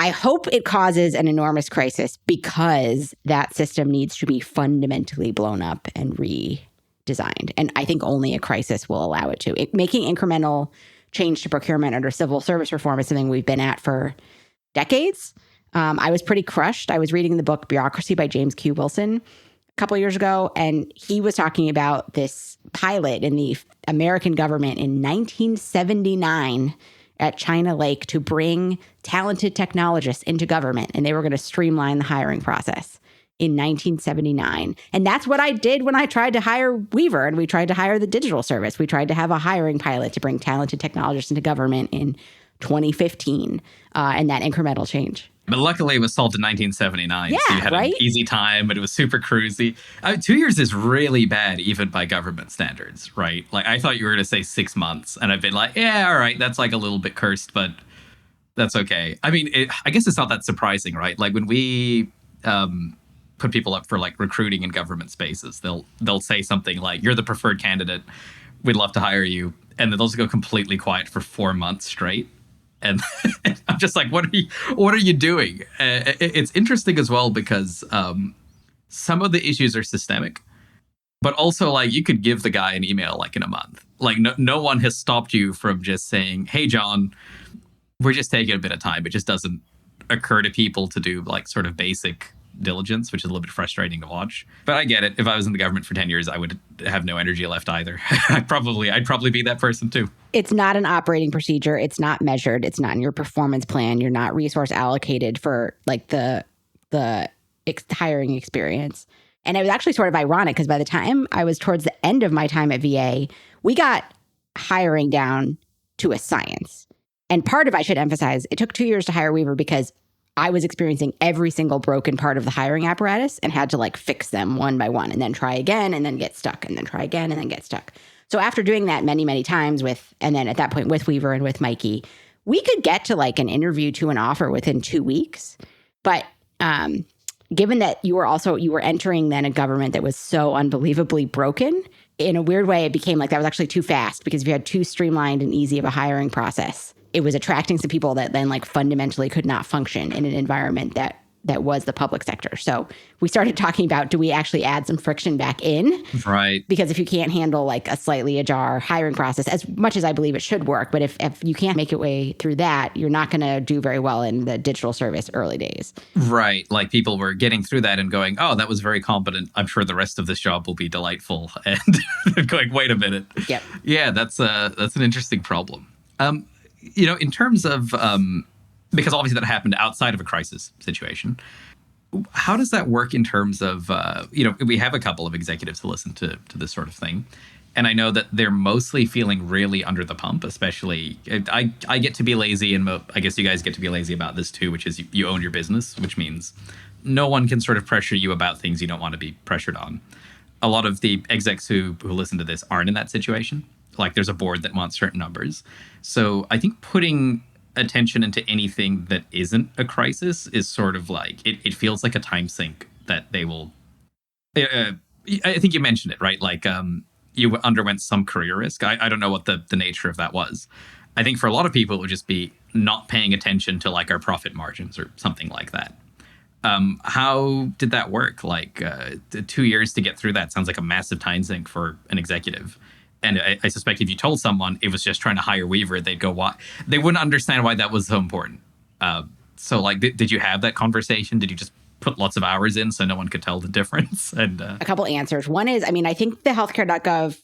I hope it causes an enormous crisis, because that system needs to be fundamentally blown up and redesigned. And I think only a crisis will allow it to. Making incremental change to procurement under civil service reform is something we've been at for decades. I was pretty crushed. I was reading the book Bureaucracy by James Q. Wilson a couple of years ago, and he was talking about this pilot in the American government in 1979 at China Lake to bring talented technologists into government, and they were going to streamline the hiring process in 1979. And that's what I did when I tried to hire Weaver, and we tried to hire the digital service. We tried to have a hiring pilot to bring talented technologists into government in 2015, and that incremental change. But luckily, it was solved in 1979. Yeah, so you had right? an easy time, and it was super cruisy. 2 years is really bad, even by government standards, right? Like, I thought you were going to say 6 months, and I've been like, yeah, all right, that's like a little bit cursed, but that's okay. I mean, I guess it's not that surprising, right? Like, when we put people up for like recruiting in government spaces, they'll say something like, "You're the preferred candidate. We'd love to hire you," and then they'll just go completely quiet for 4 months straight. And I'm just like, what are you doing? It's interesting as well, because some of the issues are systemic, but also like you could give the guy an email like in a month. Like no one has stopped you from just saying, "Hey, John, we're just taking a bit of time." It just doesn't occur to people to do like sort of basic diligence, which is a little bit frustrating to watch. But I get it. If I was in the government for 10 years, I would have no energy left either. I'd probably be that person too. It's not an operating procedure. It's not measured. It's not in your performance plan. You're not resource allocated for like the hiring experience. And it was actually sort of ironic, because by the time I was towards the end of my time at VA, we got hiring down to a science. And part of, I should emphasize, it took 2 years to hire Weaver because I was experiencing every single broken part of the hiring apparatus and had to like fix them one by one, and then try again, and then get stuck, and then try again, and then get stuck. So after doing that many, many times and then at that point with Weaver and with Mikey, we could get to like an interview to an offer within 2 weeks. But given that you were entering then a government that was so unbelievably broken, in a weird way, it became like that was actually too fast, because if you had too streamlined and easy of a hiring process, it was attracting some people that then like fundamentally could not function in an environment that was the public sector. So we started talking about, do we actually add some friction back in? Right. Because if you can't handle like a slightly ajar hiring process, as much as I believe it should work, but if you can't make your way through that, you're not going to do very well in the digital service early days. Right. Like people were getting through that and going, "Oh, that was very competent. I'm sure the rest of this job will be delightful." And going, "Wait a minute." Yep. Yeah, that's an interesting problem. In terms of because obviously that happened outside of a crisis situation. How does that work in terms of, we have a couple of executives who listen to this sort of thing. And I know that they're mostly feeling really under the pump, especially I get to be lazy, and I guess you guys get to be lazy about this too, which is you own your business, which means no one can sort of pressure you about things you don't want to be pressured on. A lot of the execs who listen to this aren't in that situation. Like there's a board that wants certain numbers. So I think putting attention into anything that isn't a crisis is sort of like, it feels like a time sink that they will... I think you mentioned it, right? Like you underwent some career risk. I don't know what the nature of that was. I think for a lot of people, it would just be not paying attention to like our profit margins or something like that. How did that work? Like 2 years to get through that sounds like a massive time sink for an executive. And I suspect if you told someone it was just trying to hire Weaver, they'd go, "What?" They wouldn't understand why that was so important. So, like, did you have that conversation? Did you just put lots of hours in so no one could tell the difference? And a couple answers. One is, I mean, I think the healthcare.gov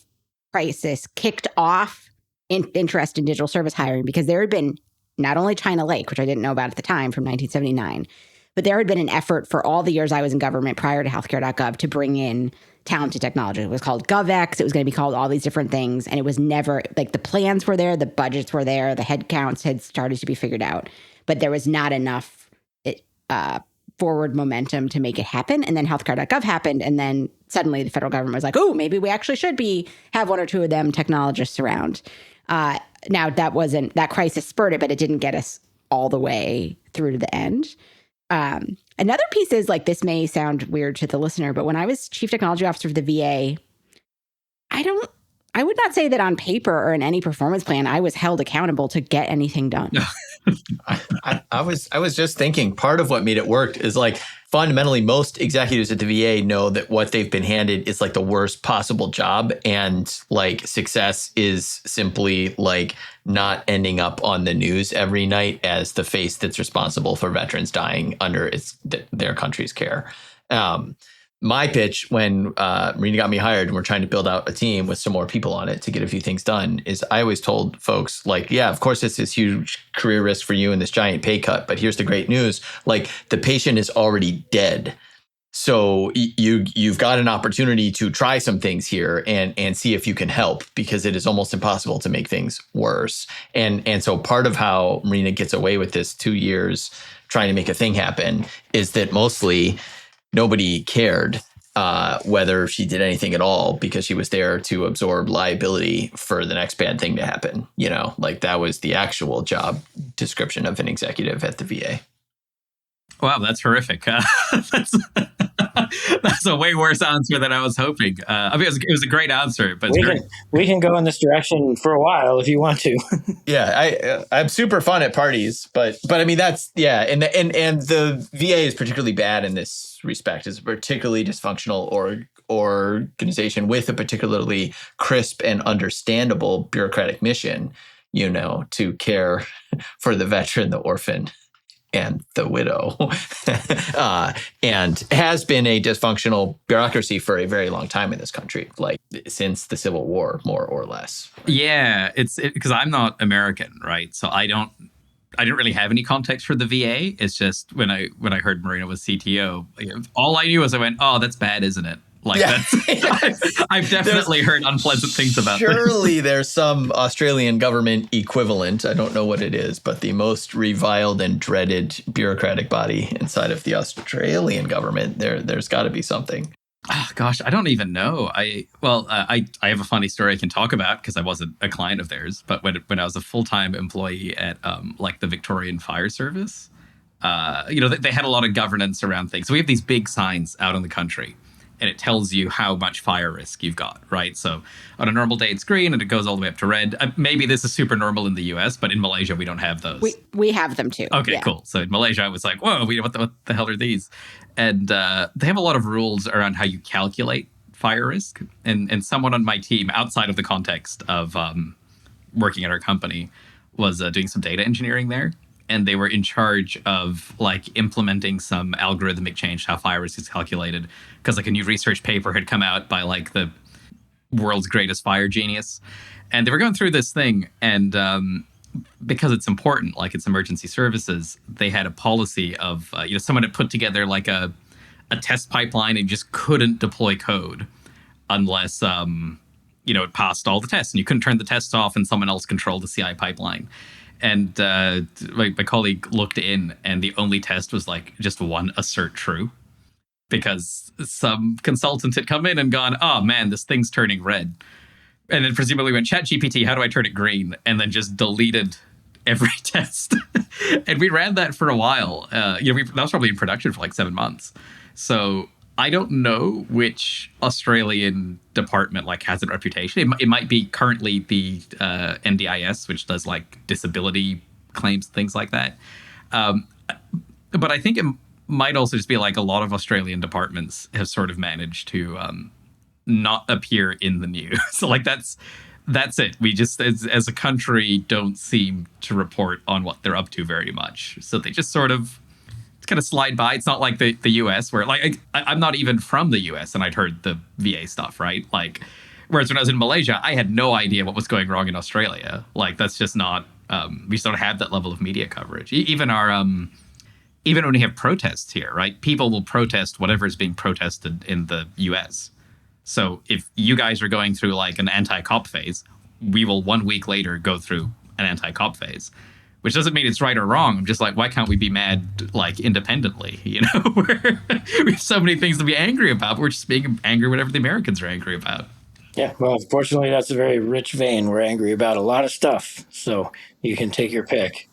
crisis kicked off interest in digital service hiring because there had been not only China Lake, which I didn't know about at the time from 1979, but there had been an effort for all the years I was in government prior to healthcare.gov to bring in talented technology. It was called GovX. It was going to be called all these different things. And it was never, like, the plans were there, the budgets were there, the headcounts had started to be figured out, but there was not enough forward momentum to make it happen. And then healthcare.gov happened. And then suddenly the federal government was like, oh, maybe we actually should have one or two of them technologists around. Now that crisis spurred it, but it didn't get us all the way through to the end. Another piece is, like, this may sound weird to the listener, but when I was chief technology officer of the VA, I would not say that on paper or in any performance plan, I was held accountable to get anything done. I was just thinking part of what made it work is, like, fundamentally most executives at the VA know that what they've been handed is like the worst possible job, and like success is simply like not ending up on the news every night as the face that's responsible for veterans dying under their country's care. My pitch when Marina got me hired and we're trying to build out a team with some more people on it to get a few things done is I always told folks, like, yeah, of course, it's this huge career risk for you and this giant pay cut. But here's the great news. Like, the patient is already dead. So you've got an opportunity to try some things here and see if you can help, because it is almost impossible to make things worse. And so part of how Marina gets away with this 2 years trying to make a thing happen is that mostly nobody cared whether she did anything at all, because she was there to absorb liability for the next bad thing to happen. You know, like, that was the actual job description of an executive at the VA. Wow, that's horrific. That's a way worse answer than I was hoping. I mean, it was a great answer, but we can go in this direction for a while if you want to. Yeah, I'm super fun at parties, but I mean, that's, yeah, and the VA is particularly bad in this respect. It's a particularly dysfunctional organization with a particularly crisp and understandable bureaucratic mission, you know, to care for the veteran, the orphan, and the widow, and has been a dysfunctional bureaucracy for a very long time in this country, like since the Civil War, more or less. Yeah, it's because I'm not American, right? So I didn't really have any context for the VA. It's just when I heard Marina was CTO, all I knew was I went, "Oh, that's bad, isn't it?" Like, yeah. I've definitely heard unpleasant things about this. Surely there's some Australian government equivalent. I don't know what it is, but the most reviled and dreaded bureaucratic body inside of the Australian government, there's got to be something. Oh, gosh, I don't even know. I have a funny story I can talk about because I wasn't a client of theirs. But when I was a full-time employee at like the Victorian Fire Service, they had a lot of governance around things. So we have these big signs out in the country, and it tells you how much fire risk you've got, right? So on a normal day, it's green, and it goes all the way up to red. Maybe this is super normal in the US, but in Malaysia, we don't have those. We have them too. Okay, yeah. Cool. So in Malaysia, I was like, whoa, what the hell are these? And they have a lot of rules around how you calculate fire risk. And someone on my team, outside of the context of working at our company, was doing some data engineering there. And they were in charge of like implementing some algorithmic change to how fire risk is calculated, because like a new research paper had come out by like the world's greatest fire genius, and they were going through this thing, and because it's important, like it's emergency services, they had a policy of someone had put together like a test pipeline and just couldn't deploy code unless it passed all the tests, and you couldn't turn the tests off, and someone else controlled the CI pipeline. And my colleague looked in, and the only test was like just one assert true, because some consultant had come in and gone, oh man, this thing's turning red. And then presumably went, ChatGPT, how do I turn it green? And then just deleted every test. And we ran that for a while. That was probably in production for like 7 months. So I don't know which Australian department like has a reputation. It might be currently the NDIS, which does like disability claims, things like that. But I think it might also just be like a lot of Australian departments have sort of managed to not appear in the news. So like that's it. We just as a country don't seem to report on what they're up to very much. So they just sort of kind of slide by. It's not like the US where like I'm not even from the US and I'd heard the VA stuff, right? Like whereas when I was in Malaysia, I had no idea what was going wrong in Australia. Like that's just not we just don't have that level of media coverage. Even when we have protests here, right? People will protest whatever is being protested in the US. So if you guys are going through like an anti-cop phase, we will 1 week later go through an anti-cop phase, which doesn't mean it's right or wrong. I'm just like, why can't we be mad like independently? We have so many things to be angry about, but we're just being angry whatever the Americans are angry about. Yeah, well, fortunately, that's a very rich vein. We're angry about a lot of stuff, so you can take your pick.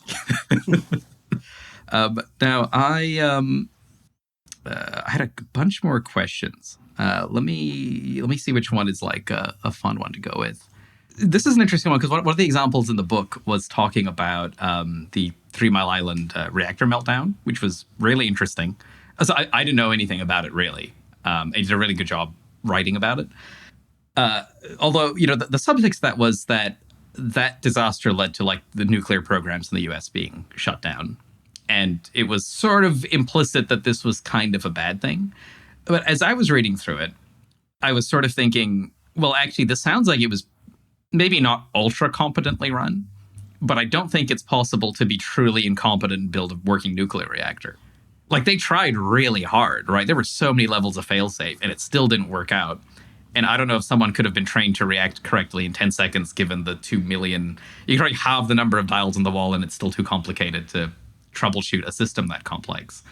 Now, I had a bunch more questions. Let me see which one is like a fun one to go with. This is an interesting one because one of the examples in the book was talking about the 3 Mile Island reactor meltdown, which was really interesting. So I didn't know anything about it really. I did a really good job writing about it. Although the subtext that was that disaster led to like the nuclear programs in the U.S. being shut down. And it was sort of implicit that this was kind of a bad thing. But as I was reading through it, I was sort of thinking, well, actually, this sounds like it was maybe not ultra competently run, but I don't think it's possible to be truly incompetent and build a working nuclear reactor. Like they tried really hard, right? There were so many levels of failsafe and it still didn't work out. And I don't know if someone could have been trained to react correctly in 10 seconds, given the 2 million. You can already have the number of dials on the wall and it's still too complicated to troubleshoot a system that complex.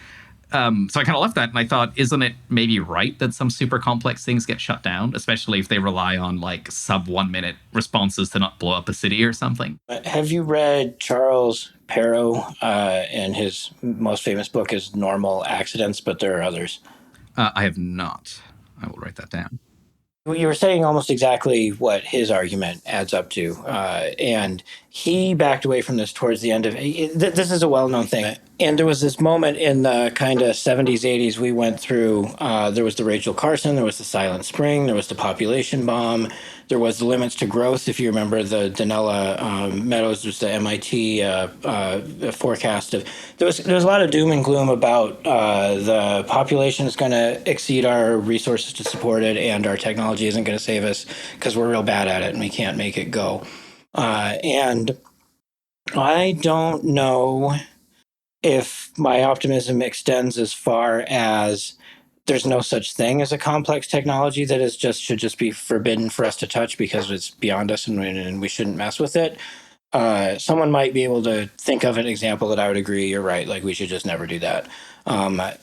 So I kind of left that and I thought, isn't it maybe right that some super complex things get shut down, especially if they rely on like sub 1 minute responses to not blow up a city or something? Have you read Charles Perrow? And his most famous book is Normal Accidents, but there are others. I have not. I will write that down. You were saying almost exactly what his argument adds up to. And he backed away from this towards the end of it. This is a well-known thing. And there was this moment in the kind of 70s, 80s we went through. There was the Rachel Carson, there was the Silent Spring, there was the population bomb, there was the limits to growth. If you remember the Donella Meadows, there's the MIT forecast of there was a lot of doom and gloom about the population is going to exceed our resources to support it, and our technology isn't going to save us because we're real bad at it and we can't make it go. And I don't know if my optimism extends as far as there's no such thing as a complex technology that should just be forbidden for us to touch because it's beyond us and we shouldn't mess with it. Someone might be able to think of an example that I would agree you're right, like we should just never do that.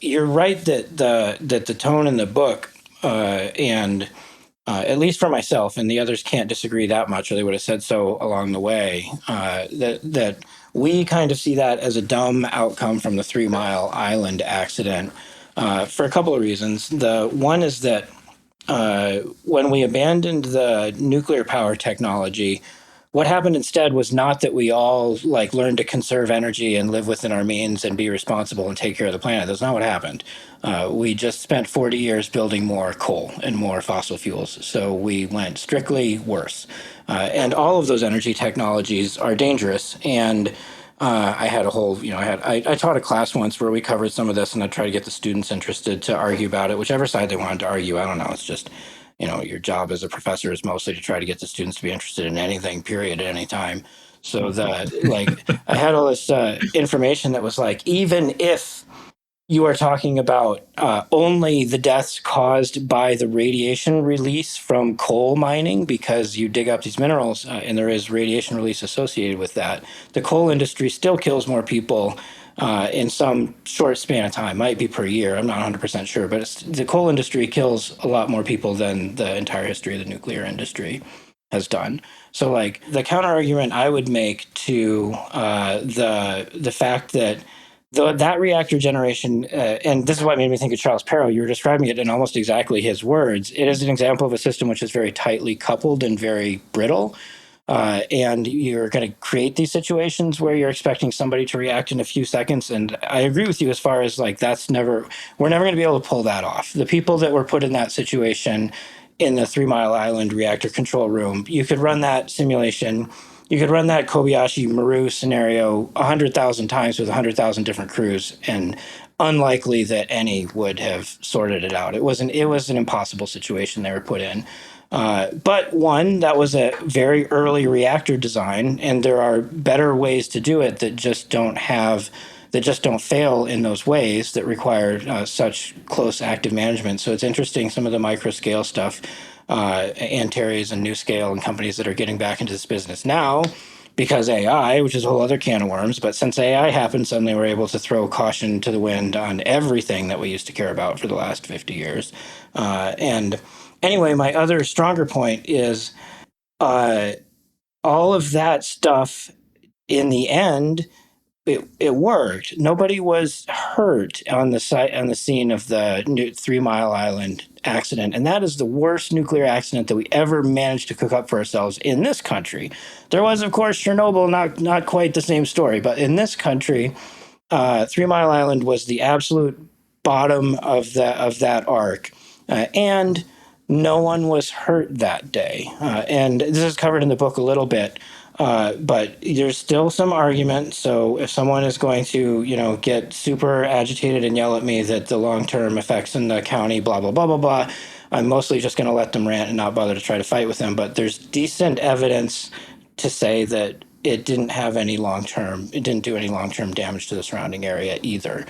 You're right that the tone in the book and at least for myself, and the others can't disagree that much, or they would have said so along the way, that we kind of see that as a dumb outcome from the 3 Mile Island accident for a couple of reasons. The one is that when we abandoned the nuclear power technology, what happened instead was not that we all like learned to conserve energy and live within our means and be responsible and take care of the planet. That's not what happened. We just spent 40 years building more coal and more fossil fuels. So we went strictly worse. And all of those energy technologies are dangerous. And I had a whole, I taught a class once where we covered some of this, and I tried to get the students interested to argue about it, whichever side they wanted to argue. I don't know. It's just, your job as a professor is mostly to try to get the students to be interested in anything, period, at any time. So I had all this information that was like, even if you are talking about only the deaths caused by the radiation release from coal mining, because you dig up these minerals and there is radiation release associated with that. The coal industry still kills more people in some short span of time, might be per year. I'm not 100% sure, but the coal industry kills a lot more people than the entire history of the nuclear industry has done. So, like, the counter argument I would make to the fact that that reactor generation, and this is what made me think of Charles Perrow. You were describing it in almost exactly his words. It is an example of a system which is very tightly coupled and very brittle. And you're going to create these situations where you're expecting somebody to react in a few seconds. And I agree with you as far as like we're never going to be able to pull that off. The people that were put in that situation in the 3 Mile Island reactor control room, you could run that simulation. You could run that Kobayashi Maru scenario 100,000 times with 100,000 different crews, and unlikely that any would have sorted it out. It was an impossible situation they were put in. But one, that was a very early reactor design, and there are better ways to do it that just don't fail in those ways that require such close active management. So it's interesting, some of the micro scale stuff, Antares and NewScale and companies that are getting back into this business now because AI, which is a whole other can of worms. But since AI happened, suddenly we're able to throw caution to the wind on everything that we used to care about for the last 50 years. And anyway, my other stronger point is all of that stuff in the end, it worked. Nobody was hurt on the scene of the 3 Mile Island accident, and that is the worst nuclear accident that we ever managed to cook up for ourselves in this country. There was, of course, Chernobyl, not quite the same story, but in this country, 3 Mile Island was the absolute bottom of that arc, and no one was hurt that day. And this is covered in the book a little bit. But there's still some argument. So if someone is going to, get super agitated and yell at me that the long-term effects in the county, blah, blah, blah, blah, blah, I'm mostly just going to let them rant and not bother to try to fight with them. But there's decent evidence to say that it didn't do any long-term damage to the surrounding area either.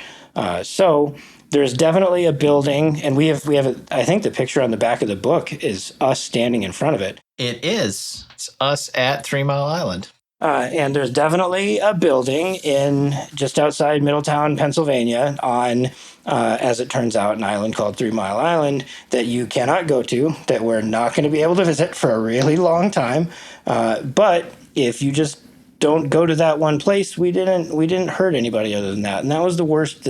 So there's definitely a building, and we have I think the picture on the back of the book is us standing in front of it. It is. It's us at 3 Mile Island. And there's definitely a building in just outside Middletown, Pennsylvania, on, as it turns out, an island called 3 Mile Island that you cannot go to, that we're not going to be able to visit for a really long time. But if you just don't go to that one place, we didn't hurt anybody other than that, and that was the worst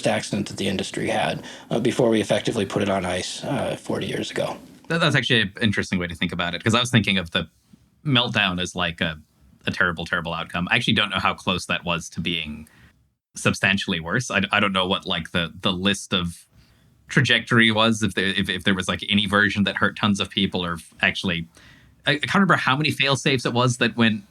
accident that the industry had before we effectively put it on ice 40 years ago. That's actually an interesting way to think about it, because I was thinking of the meltdown as like a terrible, terrible outcome. I actually don't know how close that was to being substantially worse. I don't know what like the list of trajectory was, if there was like any version that hurt tons of people, or actually, I can't remember how many fail safes it was that went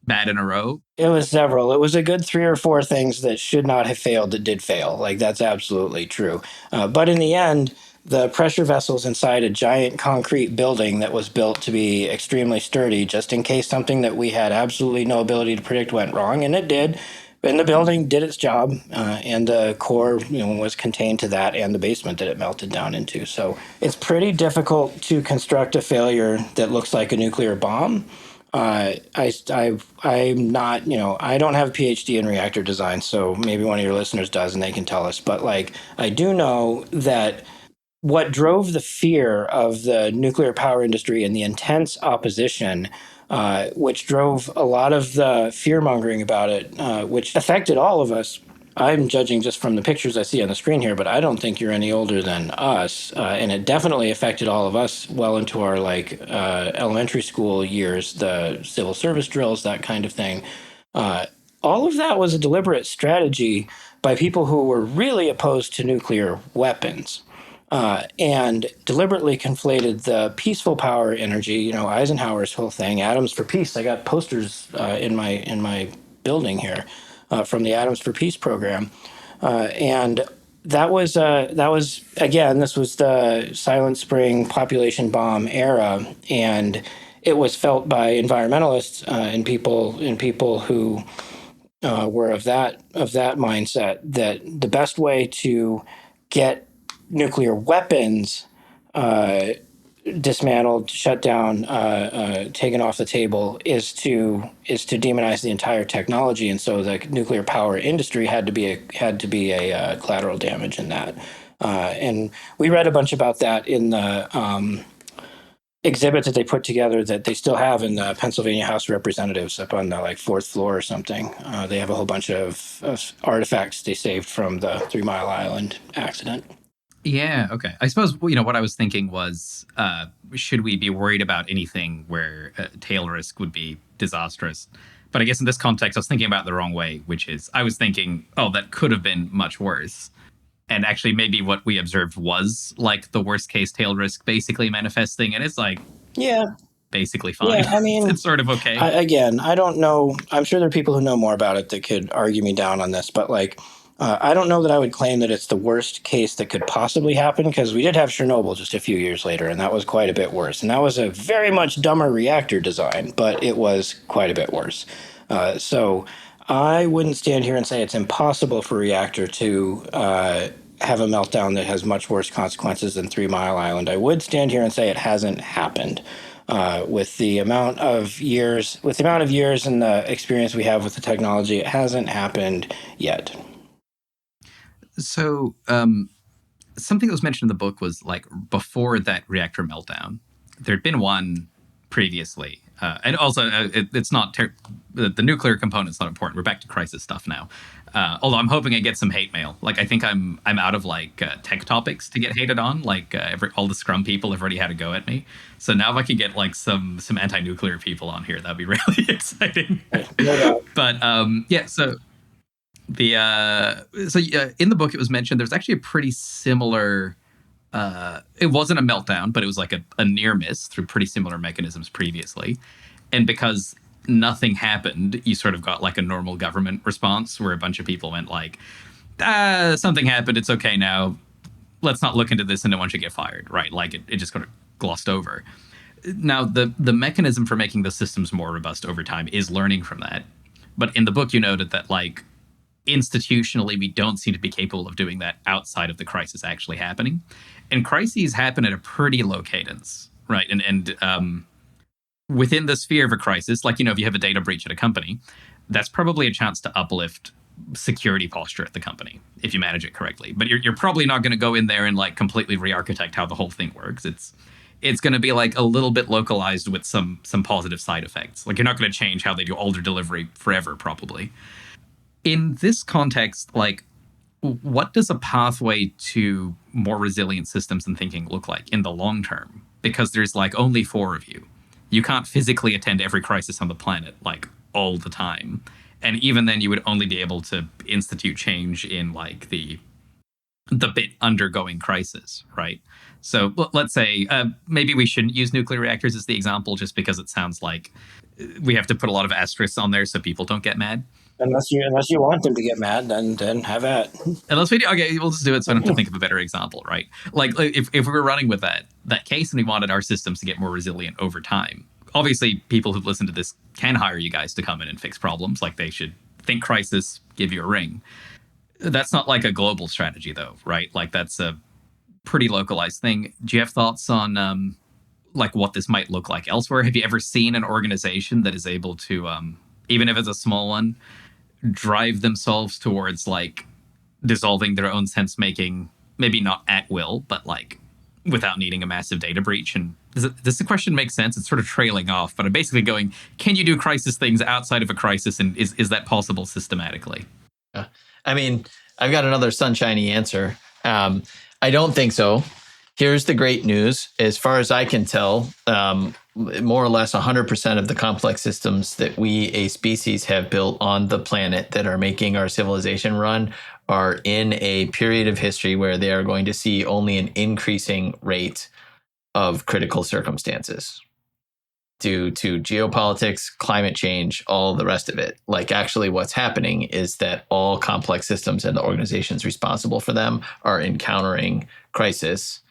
bad in a row. It was several. It was a good 3 or 4 things that should not have failed that did fail. Like, that's absolutely true. But in the end, the pressure vessels inside a giant concrete building that was built to be extremely sturdy, just in case something that we had absolutely no ability to predict went wrong, and it did. And the building did its job, and the core was contained to that and the basement that it melted down into. So it's pretty difficult to construct a failure that looks like a nuclear bomb. I'm not, I don't have a PhD in reactor design, so maybe one of your listeners does and they can tell us. But like, I do know that what drove the fear of the nuclear power industry and the intense opposition, which drove a lot of the fear mongering about it, which affected all of us. I'm judging just from the pictures I see on the screen here, but I don't think you're any older than us. And it definitely affected all of us well into our elementary school years, the civil service drills, that kind of thing. All of that was a deliberate strategy by people who were really opposed to nuclear weapons. And deliberately conflated the peaceful power energy, Eisenhower's whole thing, Atoms for Peace. I got posters in my building here from the Atoms for Peace program, and that was again, this was the Silent Spring population bomb era, and it was felt by environmentalists and people who were of that mindset that the best way to get nuclear weapons dismantled, shut down, taken off the table is to demonize the entire technology, and so the nuclear power industry had to be a collateral damage in that. And we read a bunch about that in the exhibit that they put together that they still have in the Pennsylvania House of Representatives up on the like fourth floor or something. They have a whole bunch of artifacts they saved from the 3 Mile Island accident. Yeah, okay. I suppose, what I was thinking was, should we be worried about anything where tail risk would be disastrous? But I guess in this context, I was thinking about it the wrong way, which is I was thinking, oh, that could have been much worse. And actually, maybe what we observed was like the worst case tail risk basically manifesting. And it's like, Yeah. basically fine. Yeah, I mean, it's sort of okay. I don't know. I'm sure there are people who know more about it that could argue me down on this, but like, I don't know that I would claim that it's the worst case that could possibly happen, because we did have Chernobyl just a few years later, and that was quite a bit worse. And that was a very much dumber reactor design, but it was quite a bit worse. So I wouldn't stand here and say it's impossible for a reactor to have a meltdown that has much worse consequences than 3 Mile Island. I would stand here and say it hasn't happened. With the amount of years and the experience we have with the technology, it hasn't happened yet. So, something that was mentioned in the book was like before that reactor meltdown, there'd been one previously. And also, it's not the nuclear component's not important. We're back to crisis stuff now. Although I'm hoping I get some hate mail. Like I think I'm out of like tech topics to get hated on. Like all the Scrum people have already had a go at me. So now if I could get like some anti-nuclear people on here, that'd be really exciting. But yeah, so the in the book it was mentioned there's actually a pretty similar. It wasn't a meltdown, but it was like a near miss through pretty similar mechanisms previously. And because nothing happened, you sort of got like a normal government response where a bunch of people went like, something happened, it's okay now. Let's not look into this and no one should get fired, right? Like it just got glossed over. Now, the mechanism for making the systems more robust over time is learning from that. But in the book, you noted that like institutionally, we don't seem to be capable of doing that outside of the crisis actually happening. And crises happen at a pretty low cadence, right? And within the sphere of a crisis, like, if you have a data breach at a company, that's probably a chance to uplift security posture at the company if you manage it correctly. But you're probably not going to go in there and like completely re-architect how the whole thing works. It's going to be like a little bit localized with some positive side effects. Like you're not going to change how they do older delivery forever, probably. In this context, like, what does a pathway to more resilient systems and thinking look like in the long term? Because there's like only 4 of you. You can't physically attend every crisis on the planet like all the time. And even then you would only be able to institute change in like the bit undergoing crisis, right? So let's say maybe we shouldn't use nuclear reactors as the example just because it sounds like we have to put a lot of asterisks on there so people don't get mad. Unless you want them to get mad, then have at. Unless we do, okay, we'll just do it so I don't have to think of a better example, right? Like if we were running with that case and we wanted our systems to get more resilient over time, obviously people who've listened to this can hire you guys to come in and fix problems. Like they should think crisis, give you a ring. That's not like a global strategy though, right? Like that's a pretty localized thing. Do you have thoughts on like what this might look like elsewhere? Have you ever seen an organization that is able to, even if it's a small one, drive themselves towards like dissolving their own sense making, maybe not at will, but like without needing a massive data breach? And does the question make sense? It's sort of trailing off, but I'm basically going, can you do crisis things outside of a crisis? And is that possible systematically? I mean, I've got another sunshiny answer. I don't think so. Here's the great news. As far as I can tell, more or less 100% of the complex systems that we, a species, have built on the planet that are making our civilization run are in a period of history where they are going to see only an increasing rate of critical circumstances due to geopolitics, climate change, all the rest of it. Like actually what's happening is that all complex systems and the organizations responsible for them are encountering crisis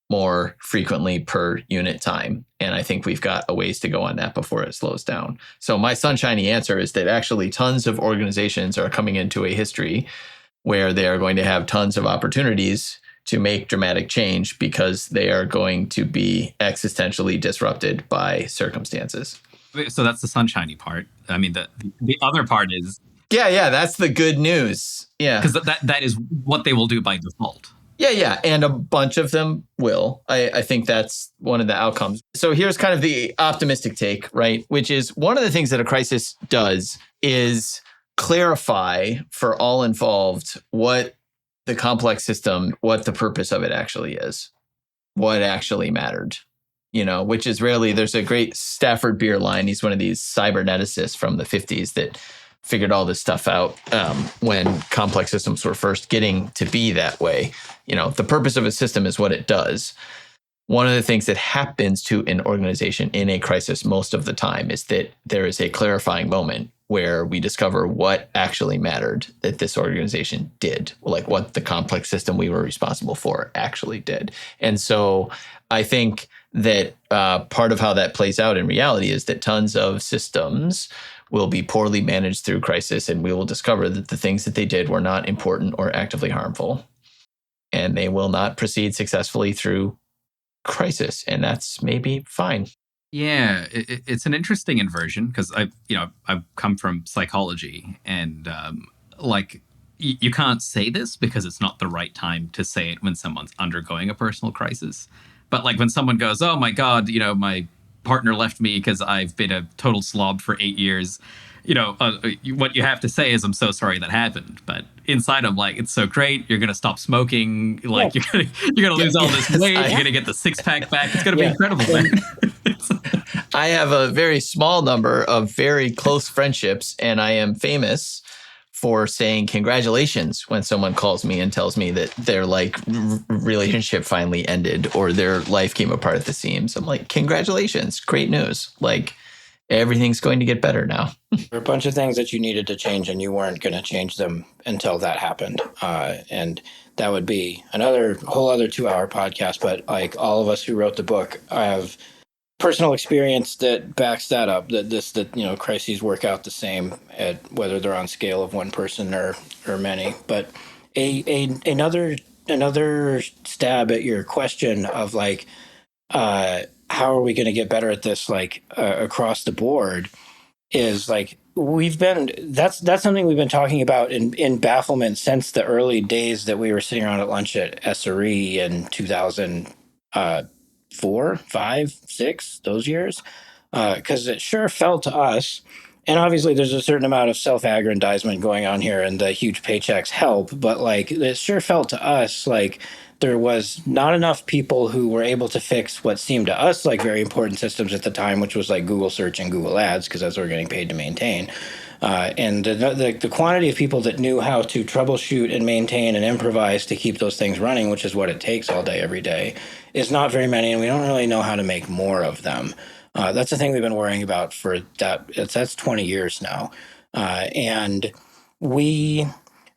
more frequently per unit time. And I think we've got a ways to go on that before it slows down. So my sunshiny answer is that actually tons of organizations are coming into a history where they are going to have tons of opportunities to make dramatic change because they are going to be existentially disrupted by circumstances. So that's the sunshiny part. I mean, the other part is... Yeah, that's the good news. Yeah. Because that is what they will do by default. Yeah. And a bunch of them will. I think that's one of the outcomes. So here's kind of the optimistic take, right? Which is one of the things that a crisis does is clarify for all involved what the complex system, what the purpose of it actually is, what actually mattered, which is rarely, there's a great Stafford Beer line. He's one of these cyberneticists from the 50s that figured all this stuff out when complex systems were first getting to be that way. The purpose of a system is what it does. One of the things that happens to an organization in a crisis most of the time is that there is a clarifying moment where we discover what actually mattered that this organization did, like what the complex system we were responsible for actually did. And so I think that part of how that plays out in reality is that tons of systems will be poorly managed through crisis, and we will discover that the things that they did were not important or actively harmful. And they will not proceed successfully through crisis, and that's maybe fine. Yeah, it's an interesting inversion because I've come from psychology, and you can't say this because it's not the right time to say it when someone's undergoing a personal crisis. But like when someone goes, "Oh my God, my partner left me because I've been a total slob for 8 years," what you have to say is, "I'm so sorry that happened." But inside, I'm like, "It's so great. You're gonna stop smoking. Like you're gonna lose all this weight. You're gonna get the 6-pack back. It's gonna be incredible, man." I have a very small number of very close friendships, and I am famous for saying congratulations when someone calls me and tells me that their relationship finally ended or their life came apart at the seams. I'm like, congratulations, great news. Like everything's going to get better now. There are a bunch of things that you needed to change and you weren't going to change them until that happened. And that would be another whole other 2-hour podcast. But like all of us who wrote the book, I have personal experience that backs that up, that crises work out the same at whether they're on scale of one person or many. But another stab at your question of how are we going to get better at this across the board is that's something we've been talking about in bafflement since the early days that we were sitting around at lunch at SRE in 2004, 5, 6, those years, because it sure felt to us, and obviously there's a certain amount of self-aggrandizement going on here and the huge paychecks help, but it sure felt to us like there was not enough people who were able to fix what seemed to us like very important systems at the time, which was like Google search and Google ads, because that's what we're getting paid to maintain. And the quantity of people that knew how to troubleshoot and maintain and improvise to keep those things running, which is what it takes all day, every day, is not very many. And we don't really know how to make more of them. That's the thing we've been worrying about for that's 20 years now. And we,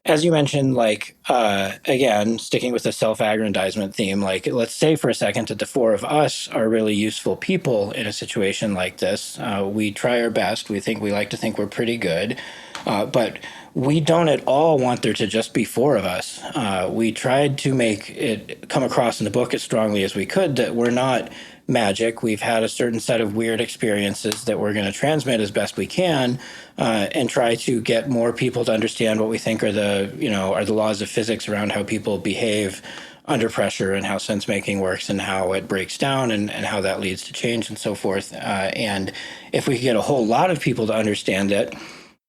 as you mentioned, again, sticking with the self-aggrandizement theme, let's say for a second that the 4 of us are really useful people in a situation like this. We try our best. We like to think we're pretty good, but we don't at all want there to just be 4 of us. We tried to make it come across in the book as strongly as we could that we're not magic. We've had a certain set of weird experiences that we're going to transmit as best we can, and try to get more people to understand what we think are the laws of physics around how people behave under pressure and how sense making works and how it breaks down and how that leads to change and so forth. And if we could get a whole lot of people to understand it,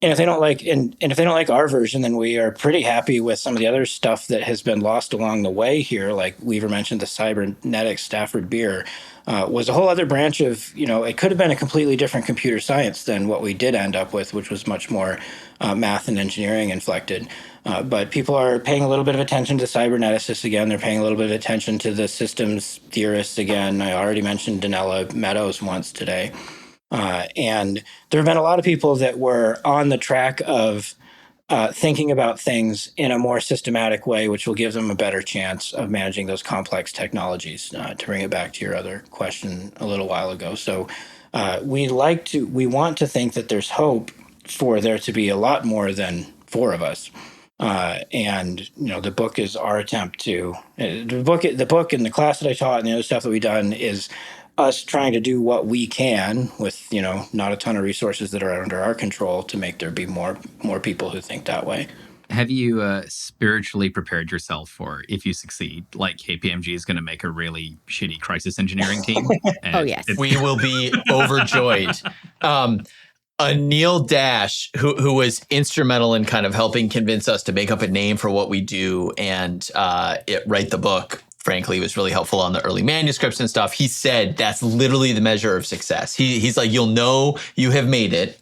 and if they don't like our version, then we are pretty happy with some of the other stuff that has been lost along the way here. Like Weaver mentioned, the cybernetic Stafford beer was a whole other branch of, it could have been a completely different computer science than what we did end up with, which was much more math and engineering inflected. But people are paying a little bit of attention to cyberneticists again. They're paying a little bit of attention to the systems theorists again. I already mentioned Donella Meadows once today. And there have been a lot of people that were on the track of thinking about things in a more systematic way, which will give them a better chance of managing those complex technologies. To bring it back to your other question a little while ago, so we want to think that there's hope for there to be a lot more than four of us. And the book is our attempt to the book and the class that I taught and the other stuff that we've done is us trying to do what we can with not a ton of resources that are under our control to make there be more people who think that way. Have you spiritually prepared yourself for if you succeed, like KPMG is going to make a really shitty crisis engineering team? Oh, yes. We will be overjoyed. Neil Dash, who was instrumental in kind of helping convince us to make up a name for what we do and write the book, frankly, was really helpful on the early manuscripts and stuff. He said that's literally the measure of success. He's like, you'll know you have made it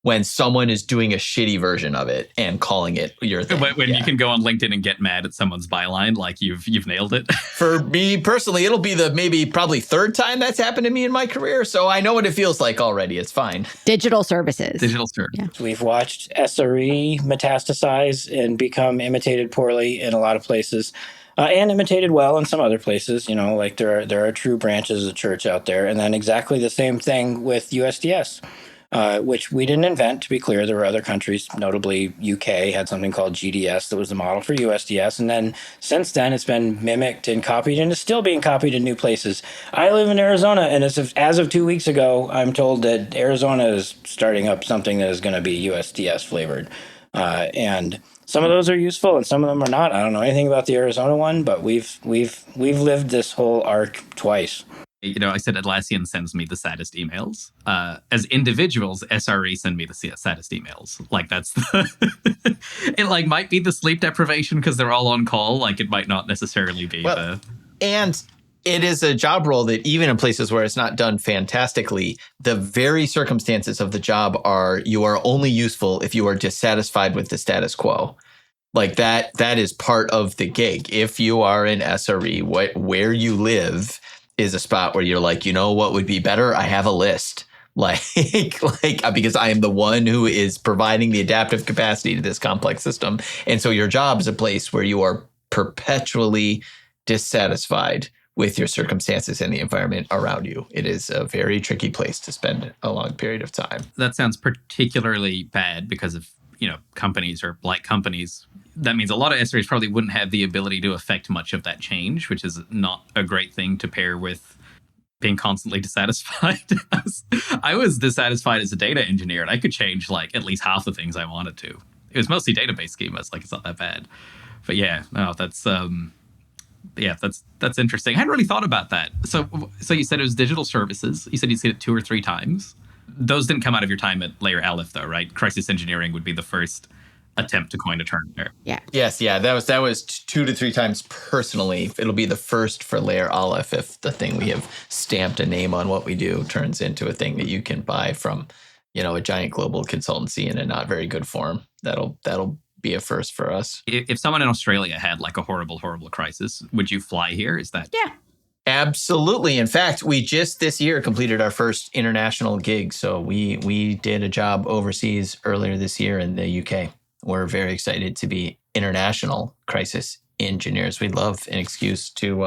when someone is doing a shitty version of it and calling it your thing. When you can go on LinkedIn and get mad at someone's byline, like you've nailed it. For me personally, it'll be the probably third time that's happened to me in my career. So I know what it feels like already. It's fine. Digital services. Yeah. We've watched SRE metastasize and become imitated poorly in a lot of places. And imitated well in some other places, like there are true branches of the church out there. And then exactly the same thing with USDS. Which we didn't invent, to be clear. There were other countries, notably UK, had something called GDS that was the model for USDS. And then since then, it's been mimicked and copied and is still being copied in new places. I live in Arizona, and as of 2 weeks ago, I'm told that Arizona is starting up something that is going to be USDS flavored. And some of those are useful and some of them are not. I don't know anything about the Arizona one, but we've lived this whole arc twice. I said Atlassian sends me the saddest emails. As individuals, SRE send me the saddest emails. Like that's it might be the sleep deprivation because they're all on call. Like it might not necessarily be And it is a job role that even in places where it's not done fantastically, the very circumstances of the job are you are only useful if you are dissatisfied with the status quo. Like that is part of the gig. If you are an SRE, where you live is a spot where you're like, what would be better? I have a list. Like because I am the one who is providing the adaptive capacity to this complex system. And so your job is a place where you are perpetually dissatisfied with your circumstances and the environment around you. It is a very tricky place to spend a long period of time. That sounds particularly bad because of, companies or like companies. That means a lot of SREs probably wouldn't have the ability to affect much of that change, which is not a great thing to pair with being constantly dissatisfied. I was dissatisfied as a data engineer, and I could change at least half the things I wanted to. It was mostly database schemas, it's not that bad. But that's interesting. I hadn't really thought about that. So you said it was digital services. You said you'd seen it 2 or 3 times. Those didn't come out of your time at layer Aleph, though, right? Crisis engineering would be the first attempt to coin a term there. Yeah. Yes, yeah. That was 2 to 3 times personally. It'll be the first for layer Aleph if the thing we have stamped a name on what we do turns into a thing that you can buy from, a giant global consultancy in a not very good form. That'll be a first for us. If someone in Australia had a horrible, horrible crisis, would you fly here? Is that? Yeah. Absolutely. In fact, we just this year completed our first international gig. So we did a job overseas earlier this year in the UK. We're very excited to be international crisis engineers. We'd love an excuse to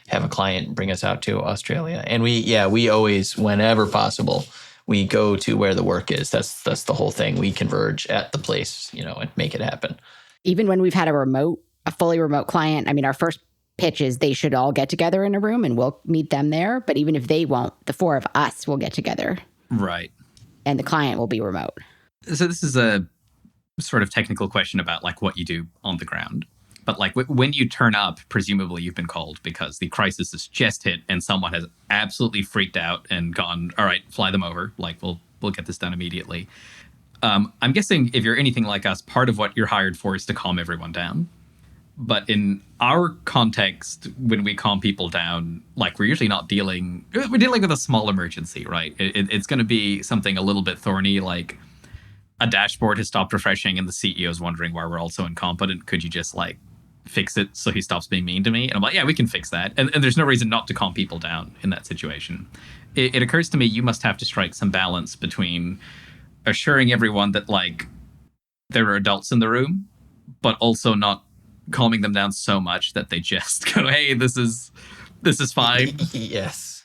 have a client bring us out to Australia. And we always, whenever possible, we go to where the work is. That's the whole thing. We converge at the place, and make it happen. Even when we've had a fully remote client, our first pitch is they should all get together in a room and we'll meet them there. But even if they won't, the 4 of us will get together. Right. And the client will be remote. So this is a sort of technical question about what you do on the ground. But when you turn up, presumably you've been called because the crisis has just hit and someone has absolutely freaked out and gone, all right, fly them over. We'll get this done immediately. I'm guessing if you're anything like us, part of what you're hired for is to calm everyone down. But in our context, when we calm people down, we're usually not dealing with a small emergency, right? It's going to be something a little bit thorny, like a dashboard has stopped refreshing and the CEO is wondering why we're all so incompetent. Could you just fix it so he stops being mean to me? And I'm like, yeah, we can fix that. And there's no reason not to calm people down in that situation. It occurs to me you must have to strike some balance between assuring everyone that there are adults in the room, but also not calming them down so much that they just go, hey, this is fine. Yes.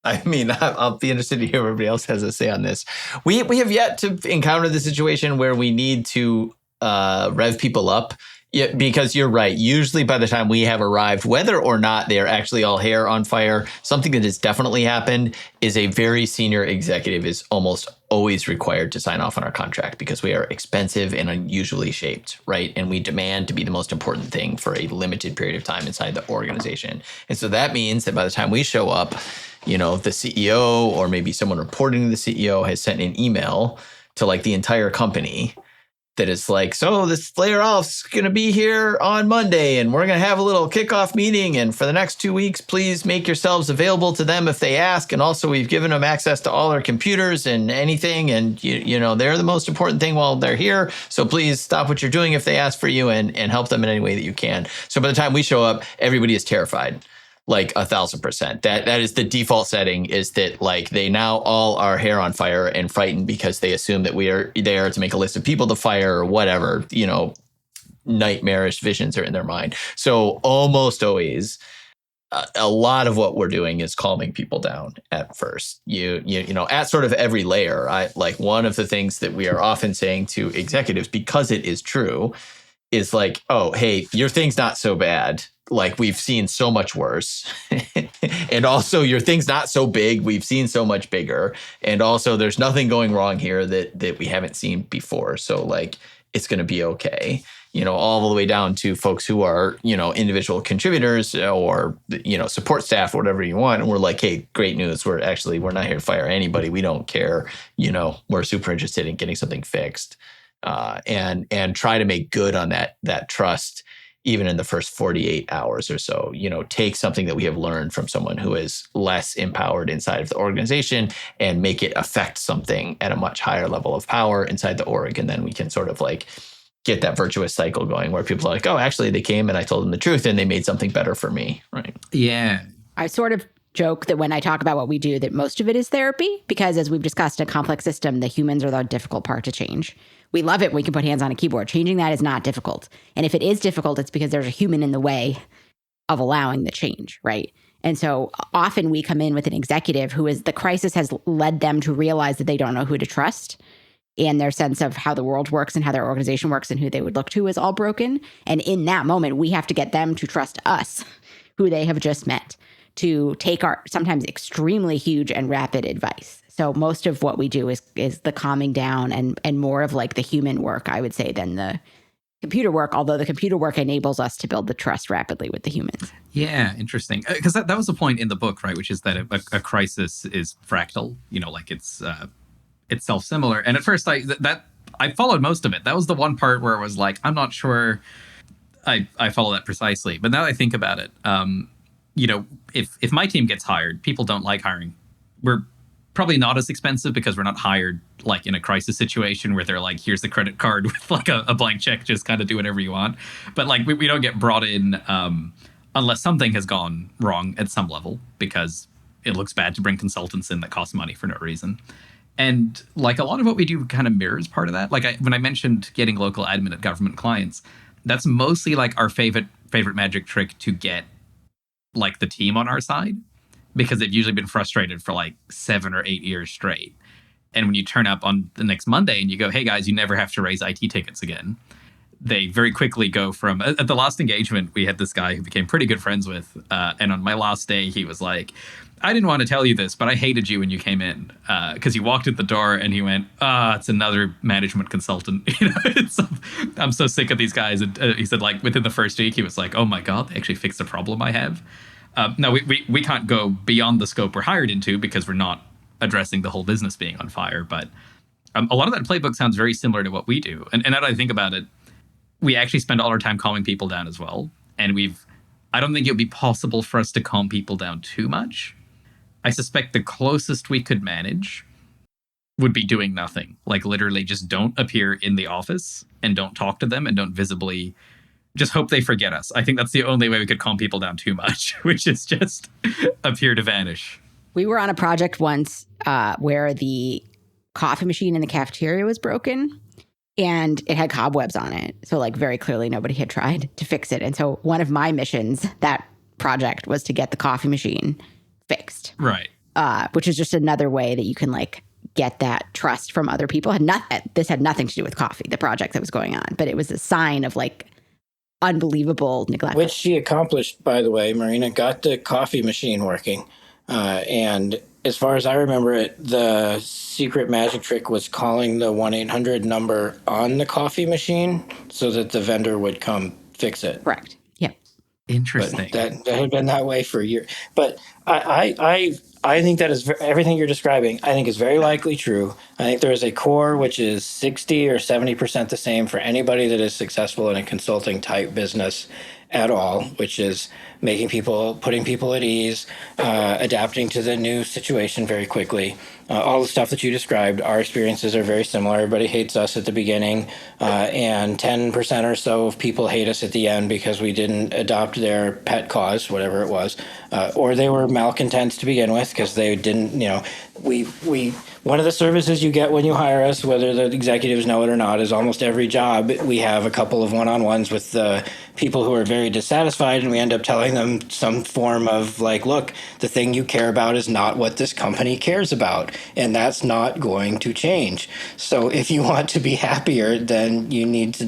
I'll be interested to hear what everybody else has to say on this. We have yet to encounter the situation where we need to rev people up. Yeah, because you're right. Usually by the time we have arrived, whether or not they're actually all hair on fire, something that has definitely happened is a very senior executive is almost always required to sign off on our contract because we are expensive and unusually shaped, right? And we demand to be the most important thing for a limited period of time inside the organization. And so that means that by the time we show up, the CEO or maybe someone reporting to the CEO has sent an email to like the entire company that is like, so this layer off's going to be here on Monday and we're going to have a little kickoff meeting. And for the next 2 weeks, please make yourselves available to them if they ask. And also we've given them access to all our computers and anything. And, they're the most important thing while they're here. So please stop what you're doing if they ask for you and help them in any way that you can. So by the time we show up, everybody is terrified. Like 1,000%. That is the default setting is that like they now all are hair on fire and frightened because they assume that we are there to make a list of people to fire or whatever, nightmarish visions are in their mind. So almost always a lot of what we're doing is calming people down at first. At sort of every layer. One of the things that we are often saying to executives, because it is true, is like, oh, hey, your thing's not so bad. Like we've seen so much worse. And also your thing's not so big. We've seen so much bigger. And also there's nothing going wrong here that we haven't seen before. So like it's going to be okay. All the way down to folks who are, individual contributors or, support staff, whatever you want. And we're like, hey, great news. We're not here to fire anybody. We don't care. We're super interested in getting something fixed. And try to make good on that trust, even in the first 48 hours or so. Take something that we have learned from someone who is less empowered inside of the organization and make it affect something at a much higher level of power inside the org. And then we can sort of like get that virtuous cycle going where people are like, oh, actually they came and I told them the truth and they made something better for me. Right. Yeah. I sort of joke that when I talk about what we do, that most of it is therapy, because as we've discussed, a complex system, the humans are the difficult part to change. We love it when we can put hands on a keyboard. Changing that is not difficult. And if it is difficult, it's because there's a human in the way of allowing the change, right? And so often we come in with an executive who is, the crisis has led them to realize that they don't know who to trust. And their sense of how the world works and how their organization works and who they would look to is all broken. And in that moment, we have to get them to trust us, who they have just met, to take our sometimes extremely huge and rapid advice. So most of what we do is the calming down and more of like the human work, I would say, than the computer work, although the computer work enables us to build the trust rapidly with the humans. Yeah, interesting. Because that was the point in the book, right? Which is that a crisis is fractal, like it's self-similar. And at first I followed most of it. That was the one part where I was like, I'm not sure I follow that precisely. But now that I think about it, if my team gets hired, people don't like hiring. We're probably not as expensive because we're not hired like in a crisis situation where they're like, here's the credit card with like a blank check, just kind of do whatever you want. But like we don't get brought in unless something has gone wrong at some level, because it looks bad to bring consultants in that cost money for no reason. And like a lot of what we do kind of mirrors part of that. Like when I mentioned getting local admin at government clients, that's mostly like our favorite magic trick to get like the team on our side, because they've usually been frustrated for like 7 or 8 years straight. And when you turn up on the next Monday and you go, hey guys, you never have to raise IT tickets again, they very quickly go from, at the last engagement, we had this guy who became pretty good friends with. And on my last day, he was like, I didn't want to tell you this, but I hated you when you came in. Because he walked at the door and he went, it's another management consultant. I'm so sick of these guys. And he said, like, within the first week, he was like, oh my God, they actually fixed the problem I have. No, we can't go beyond the scope we're hired into because we're not addressing the whole business being on fire. But a lot of that playbook sounds very similar to what we do. And now that I think about it, we actually spend all our time calming people down as well. And I don't think it would be possible for us to calm people down too much. I suspect the closest we could manage would be doing nothing. Like literally just don't appear in the office and don't talk to them and don't visibly just hope they forget us. I think that's the only way we could calm people down too much, which is just appear to vanish. We were on a project once where the coffee machine in the cafeteria was broken. and it had cobwebs on it. So like very clearly nobody had tried to fix it. And so one of my missions, that project, was to get the coffee machine fixed. Right. Which is just another way that you can like get that trust from other people. This had nothing to do with coffee, the project that was going on, but it was a sign of like unbelievable neglect. Which she accomplished, by the way. Marina got the coffee machine working. And as far as I remember it, the secret magic trick was calling the 1-800 number on the coffee machine so that the vendor would come fix it. Correct. Yeah. Interesting. But that had been that way for a year. But I think that is everything you're describing. I think is very likely true. I think there is a core which is 60 or 70% the same for anybody that is successful in a consulting type business at all, which is putting people at ease, adapting to the new situation very quickly. All the stuff that you described, our experiences are very similar. Everybody hates us at the beginning, and 10% or so of people hate us at the end because we didn't adopt their pet cause, whatever it was, or they were malcontents to begin with because they didn't, one of the services you get when you hire us, whether the executives know it or not, is almost every job we have a couple of one-on-ones with the people who are very dissatisfied, and we end up telling them some form of like, look, the thing you care about is not what this company cares about, and that's not going to change. So if you want to be happier, then you need to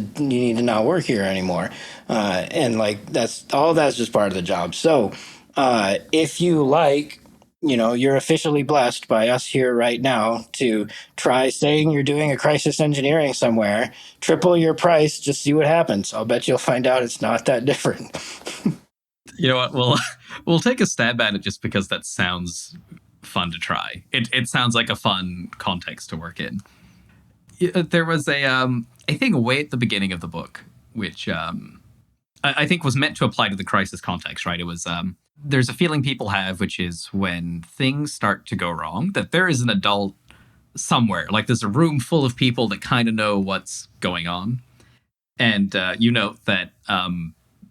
not work here anymore. And like that's just part of the job. So if you like, you're officially blessed by us here right now to try saying you're doing a crisis engineering somewhere, triple your price, just see what happens. I'll bet you'll find out it's not that different. You know what? We'll take a stab at it just because that sounds fun to try. It sounds like a fun context to work in. There was a thing way at the beginning of the book, which I think was meant to apply to the crisis context, right? It was there's a feeling people have, which is when things start to go wrong, that there is an adult somewhere. Like there's a room full of people that kind of know what's going on. And you note that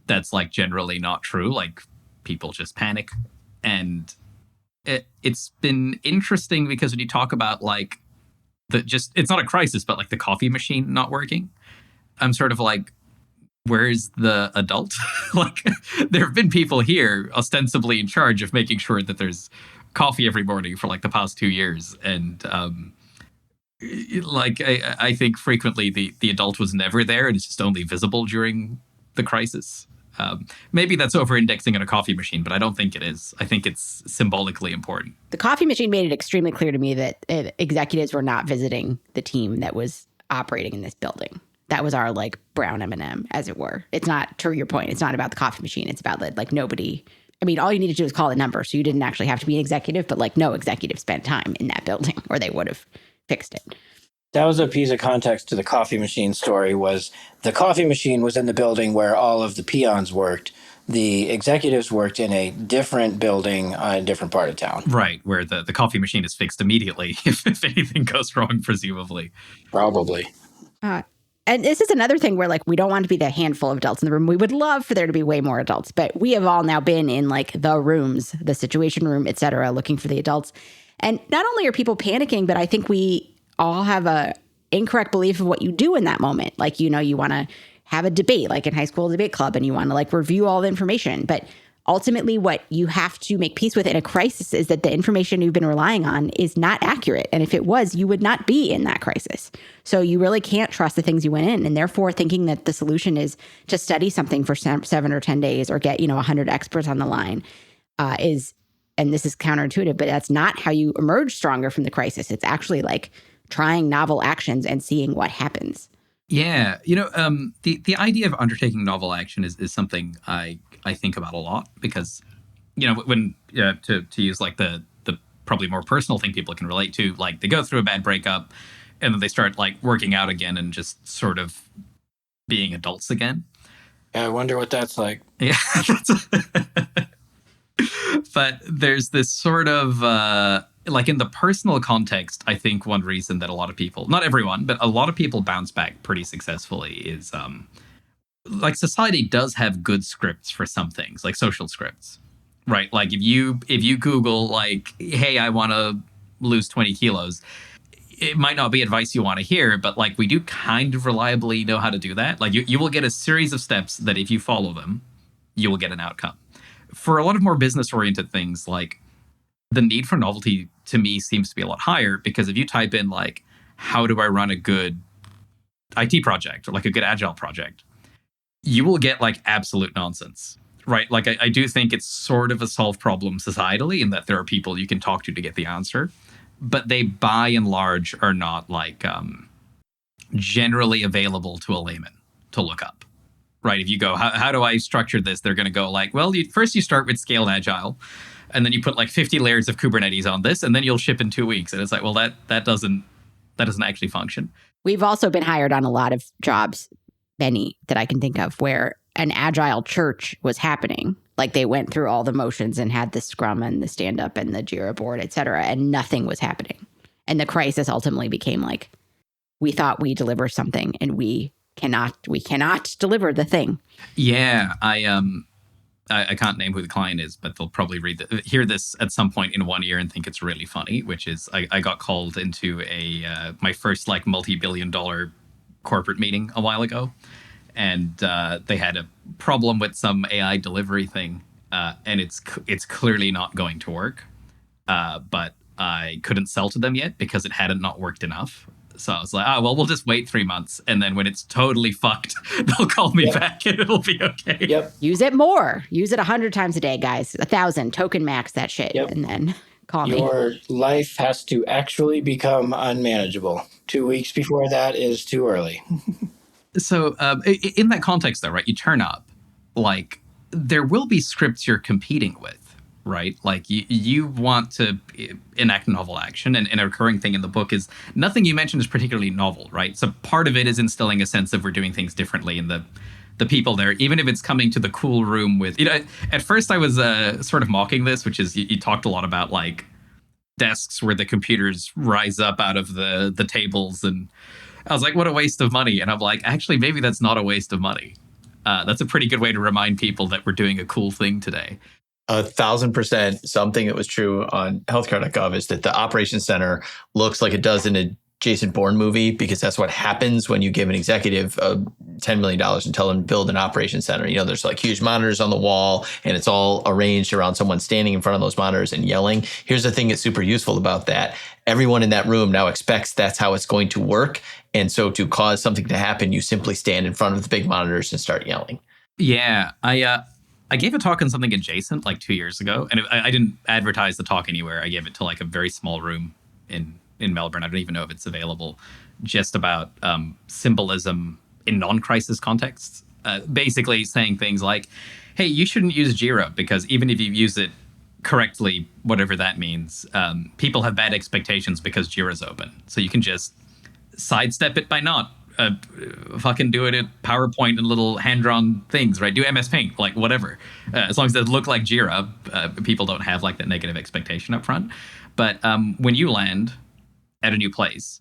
that's like generally not true. Like people just panic. And it's been interesting because when you talk about like it's not a crisis, but like the coffee machine not working, I'm sort of like, where's the adult? Like, there have been people here ostensibly in charge of making sure that there's coffee every morning for like the past 2 years. And I think frequently the adult was never there and it's just only visible during the crisis. Maybe that's over-indexing on a coffee machine, but I don't think it is. I think it's symbolically important. The coffee machine made it extremely clear to me that executives were not visiting the team that was operating in this building. That was our like brown M&M, as it were. It's not, to your point, it's not about the coffee machine. It's about like nobody. I mean, all you needed to do was call the number. So you didn't actually have to be an executive, but like no executive spent time in that building or they would have fixed it. That was a piece of context to the coffee machine story. Was the coffee machine was in the building where all of the peons worked. The executives worked in a different building on a different part of town. Right, where the coffee machine is fixed immediately if anything goes wrong, presumably. Probably. And this is another thing where, like, we don't want to be the handful of adults in the room. We would love for there to be way more adults, but we have all now been in, like, the rooms, the situation room, et cetera, looking for the adults. And not only are people panicking, but I think we all have a incorrect belief of what you do in that moment. Like, you want to have a debate, like in high school debate club, and you want to, like, review all the information. But ultimately, what you have to make peace with in a crisis is that the information you've been relying on is not accurate. And if it was, you would not be in that crisis. So you really can't trust the things you went in. And therefore, thinking that the solution is to study something for 7 or 10 days or get, 100 experts on the line and this is counterintuitive, but that's not how you emerge stronger from the crisis. It's actually like trying novel actions and seeing what happens. Yeah. The idea of undertaking novel action is something I think about a lot because, when to use like the probably more personal thing people can relate to, like they go through a bad breakup and then they start like working out again and just sort of being adults again. Yeah, I wonder what that's like. Yeah. But there's this sort of like in the personal context, I think one reason that a lot of people, not everyone, but a lot of people bounce back pretty successfully is like society does have good scripts for some things, like social scripts, right? Like if you Google like, hey, I want to lose 20 kilos, it might not be advice you want to hear, but like we do kind of reliably know how to do that. Like you will get a series of steps that if you follow them, you will get an outcome. For a lot of more business oriented things, like the need for novelty to me seems to be a lot higher, because if you type in like, how do I run a good IT project or like a good agile project, you will get like absolute nonsense, right? Like I do think it's sort of a solved problem societally in that there are people you can talk to get the answer, but they by and large are not like generally available to a layman to look up. Right. If you go, how do I structure this? They're going to go like, well, first you start with scaled agile, and then you put like 50 layers of Kubernetes on this, and then you'll ship in 2 weeks. And it's like, well, that doesn't actually function. We've also been hired on a lot of jobs, many that I can think of, where an agile church was happening. Like they went through all the motions and had the Scrum and the stand up and the Jira board, et cetera, and nothing was happening. And the crisis ultimately became like, we thought we deliver something and we cannot deliver the thing. Yeah, I can't name who the client is, but they'll probably hear this at some point in 1 year and think it's really funny, which is I got called into my first like multi-billion-dollar corporate meeting a while ago, and they had a problem with some AI delivery thing, and it's clearly not going to work, but I couldn't sell to them yet because it hadn't not worked enough. So I was like, well, we'll just wait 3 months. And then when it's totally fucked, they'll call me back and it'll be okay. Yep. Use it more. Use it 100 times a day, guys. 1,000. Token max that shit. Yep. And then call me. Your life has to actually become unmanageable. 2 weeks before that is too early. So in that context, though, right, you turn up, like, there will be scripts you're competing with. Right? Like you want to enact novel action, and a recurring thing in the book is nothing you mentioned is particularly novel, right? So part of it is instilling a sense of we're doing things differently in the people there, even if it's coming to the cool room with, at first I was sort of mocking this, which is you talked a lot about like desks where the computers rise up out of the tables, and I was like, what a waste of money. And I'm like, actually, maybe that's not a waste of money. That's a pretty good way to remind people that we're doing a cool thing today. 1,000%. Something that was true on healthcare.gov is that the operations center looks like it does in a Jason Bourne movie, because that's what happens when you give an executive $10 million and tell them to build an operations center. There's like huge monitors on the wall, and it's all arranged around someone standing in front of those monitors and yelling. Here's the thing that's super useful about that. Everyone in that room now expects that's how it's going to work. And so to cause something to happen, you simply stand in front of the big monitors and start yelling. Yeah, I gave a talk on something adjacent like 2 years ago, and I didn't advertise the talk anywhere. I gave it to like a very small room in Melbourne. I don't even know if it's available, just about symbolism in non-crisis contexts. Basically saying things like, hey, you shouldn't use Jira because even if you use it correctly, whatever that means, people have bad expectations because Jira's open. So you can just sidestep it by not fucking do it in PowerPoint and little hand-drawn things, right? Do MS Paint, like whatever. As long as it look like Jira, people don't have like that negative expectation up front. But when you land at a new place,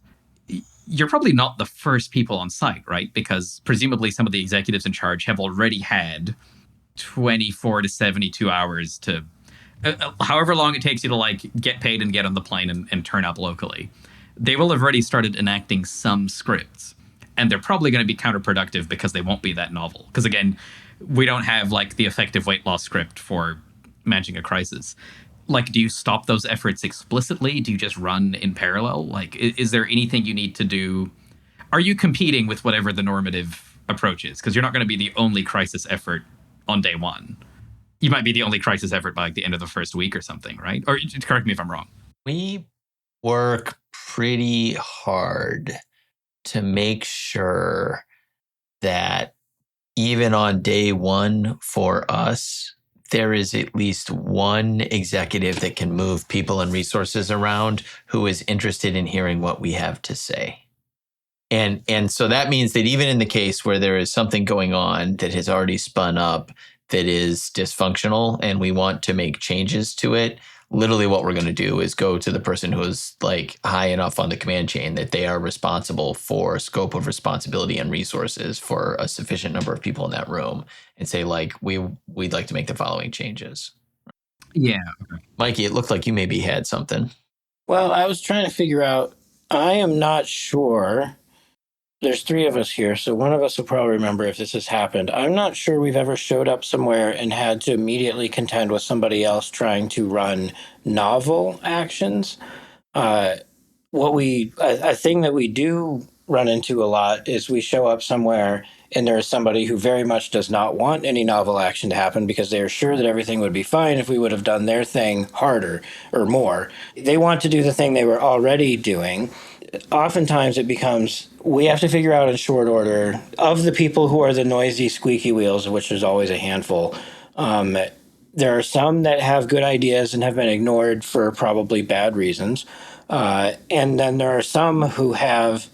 you're probably not the first people on site, right? Because presumably some of the executives in charge have already had 24 to 72 hours to, however long it takes you to like get paid and get on the plane and turn up locally. They will have already started enacting some scripts. And they're probably going to be counterproductive because they won't be that novel. Because again, we don't have like the effective weight loss script for managing a crisis. Like, do you stop those efforts explicitly? Do you just run in parallel? Like, is there anything you need to do? Are you competing with whatever the normative approach is? Because you're not going to be the only crisis effort on day one. You might be the only crisis effort by like the end of the first week or something, right? Or correct me if I'm wrong. We work pretty hard to make sure that even on day one for us, there is at least one executive that can move people and resources around who is interested in hearing what we have to say. And so that means that even in the case where there is something going on that has already spun up that is dysfunctional and we want to make changes to it, literally what we're going to do is go to the person who's like high enough on the command chain that they are responsible for scope of responsibility and resources for a sufficient number of people in that room and say like, we'd like to make the following changes. Yeah. Mikey, it looked like you maybe had something. Well, I was trying to figure out I am not sure. There's three of us here, so one of us will probably remember if this has happened. I'm not sure we've ever showed up somewhere and had to immediately contend with somebody else trying to run novel actions. Uh, a thing that we do run into a lot is we show up somewhere and there is somebody who very much does not want any novel action to happen because they are sure that everything would be fine if we would have done their thing harder or more. They want to do the thing they were already doing. Oftentimes it becomes we have to figure out in short order of the people who are the noisy squeaky wheels, of which there's always a handful. There are some that have good ideas and have been ignored for probably bad reasons. And then there are some who have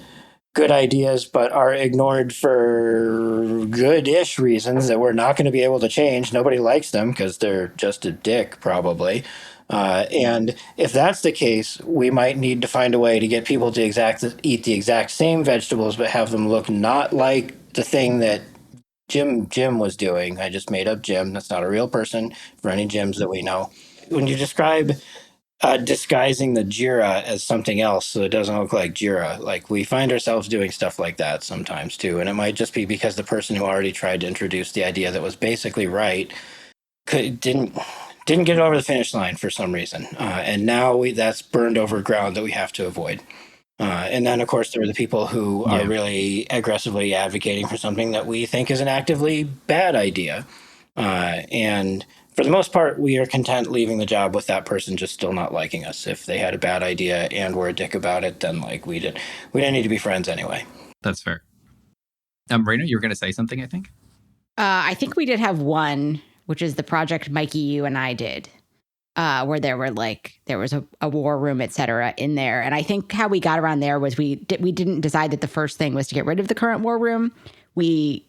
good ideas but are ignored for good-ish reasons that we're not going to be able to change. Nobody likes them because they're just a dick, probably. And if that's the case, we might need to find a way to get people to eat the exact same vegetables, but have them look not like the thing that Jim was doing. I just made up Jim. That's not a real person for any Jims that we know. When you describe disguising the Jira as something else so it doesn't look like Jira, like we find ourselves doing stuff like that sometimes too. And it might just be because the person who already tried to introduce the idea that was basically right didn't get it over the finish line for some reason. And now that's burned over ground that we have to avoid. And then, of course, there are the people who are really aggressively advocating for something that we think is an actively bad idea. And for the most part, we are content leaving the job with that person just still not liking us. If they had a bad idea and were a dick about it, then like we didn't need to be friends anyway. That's fair. Marina, you were going to say something, I think? I think we did have one, which is the project Mikey, you and I did, where there was a war room, et cetera, in there. And I think how we got around there was we didn't decide that the first thing was to get rid of the current war room. We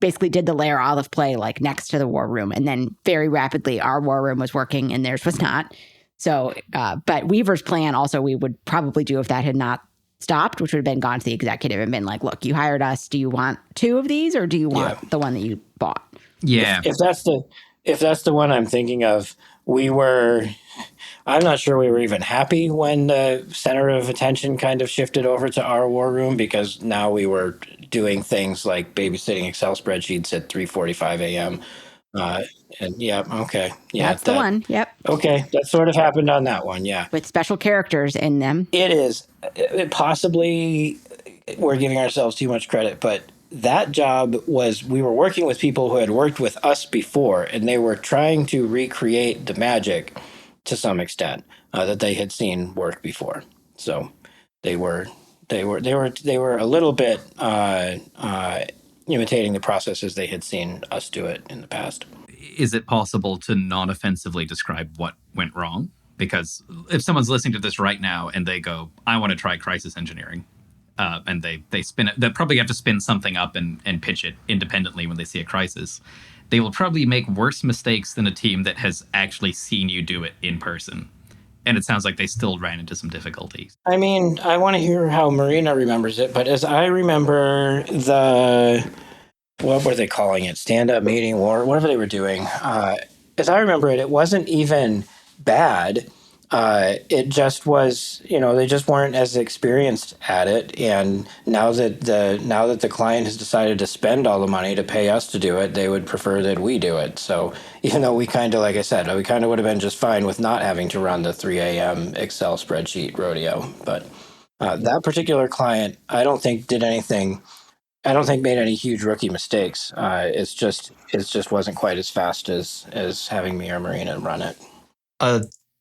basically did the layer Aleph play like next to the war room. And then very rapidly our war room was working and theirs was not. So, but Weaver's plan also we would probably do if that had not stopped, which would have been gone to the executive and been like, look, you hired us. Do you want two of these or do you want the one that you bought? Yeah. If that's the one I'm thinking of, I'm not sure we were even happy when the center of attention kind of shifted over to our war room because now we were doing things like babysitting Excel spreadsheets at 3:45 a.m. And That's the one. Yep. Okay, that sort of happened on that one. Yeah, with special characters in them. It is possibly we're giving ourselves too much credit, but that job was we were working with people who had worked with us before, and they were trying to recreate the magic to some extent that they had seen work before. So they were a little bit imitating the processes they had seen us do it in the past. Is it possible to non-offensively describe what went wrong? Because if someone's listening to this right now and they go, I want to try crisis engineering, and they spin it, they'll probably have to spin something up and pitch it independently when they see a crisis. They will probably make worse mistakes than a team that has actually seen you do it in person. And it sounds like they still ran into some difficulties. I mean, I want to hear how Marina remembers it, but as I remember what were they calling it? Stand-up meeting, war, whatever they were doing. As I remember it, it wasn't even bad. It just was, they just weren't as experienced at it. And now that the client has decided to spend all the money to pay us to do it, they would prefer that we do it. So even though we kind of, like I said, we kind of would have been just fine with not having to run the 3 a.m. Excel spreadsheet rodeo. But that particular client, I don't think made any huge rookie mistakes. It just wasn't quite as fast as having me or Marina run it.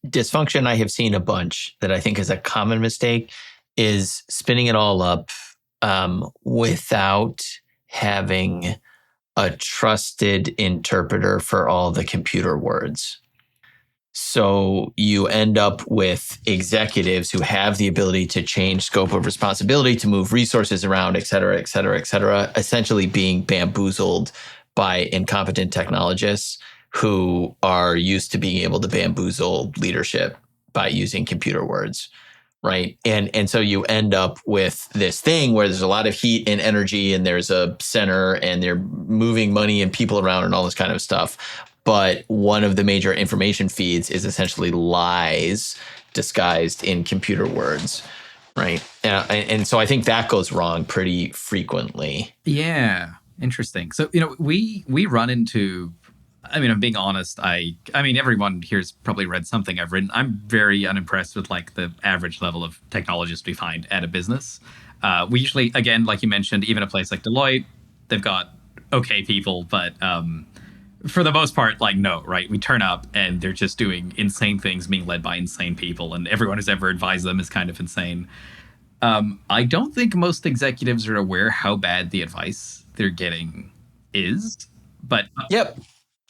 Dysfunction I have seen a bunch that I think is a common mistake is spinning it all up without having a trusted interpreter for all the computer words. So you end up with executives who have the ability to change scope of responsibility, to move resources around, et cetera, et cetera, et cetera, essentially being bamboozled by incompetent technologists who are used to being able to bamboozle leadership by using computer words, right? And so you end up with this thing where there's a lot of heat and energy and there's a center and they're moving money and people around and all this kind of stuff. But one of the major information feeds is essentially lies disguised in computer words, right? And so I think that goes wrong pretty frequently. Yeah, interesting. So, we run into, I mean, I'm being honest. I mean, everyone here's probably read something I've written. I'm very unimpressed with like the average level of technologist we find at a business. We usually, again, like you mentioned, even a place like Deloitte, they've got okay people, but for the most part, like, no, right? We turn up and they're just doing insane things being led by insane people, and everyone who's ever advised them is kind of insane. I don't think most executives are aware how bad the advice they're getting is, but Yep.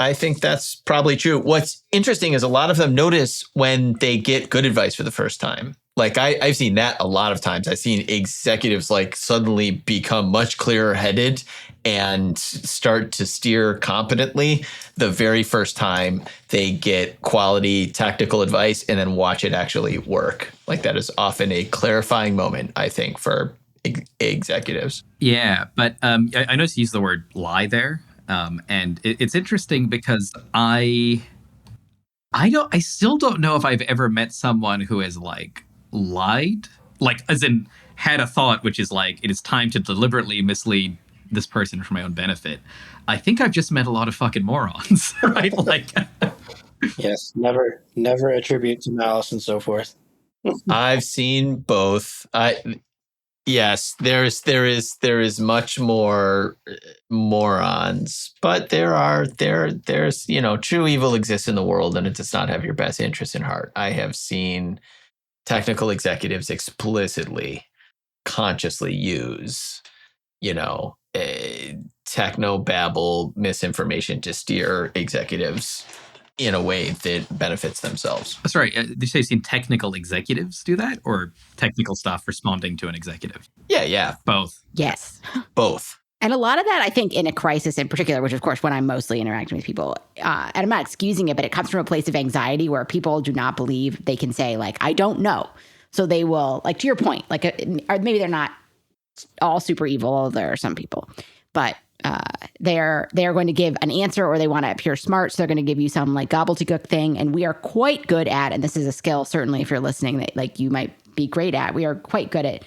I think that's probably true. What's interesting is a lot of them notice when they get good advice for the first time. Like I've seen that a lot of times. I've seen executives like suddenly become much clearer headed and start to steer competently the very first time they get quality tactical advice and then watch it actually work. Like that is often a clarifying moment, I think, for executives. yeah, but I noticed you used the word lie there, and it's interesting because I still don't know if I've ever met someone who has like lied, like as in had a thought which is like it is time to deliberately mislead this person for my own benefit. I think I've just met a lot of fucking morons, right? Like, Yes, never attribute to malice and so forth. I've seen both. Yes, there is much more morons, but there's true evil exists in the world, and it does not have your best interest in heart. I have seen technical executives explicitly, consciously use techno babble misinformation to steer executives in a way that benefits themselves. sorry, did you say you've seen technical executives do that, or technical staff responding to an executive? Yeah, Both. Yes. both. And a lot of that, I think, in a crisis in particular, which of course, when I'm mostly interacting with people, and I'm not excusing it, but it comes from a place of anxiety where people do not believe they can say, like, I don't know. So they will, like, to your point, like, or maybe they're not all super evil, although there are some people, but they're going to give an answer, or they want to appear smart, so they're going to give you some like gobbledygook thing. And we are quite good at, and this is a skill certainly if you're listening that like you might be great at, we are quite good at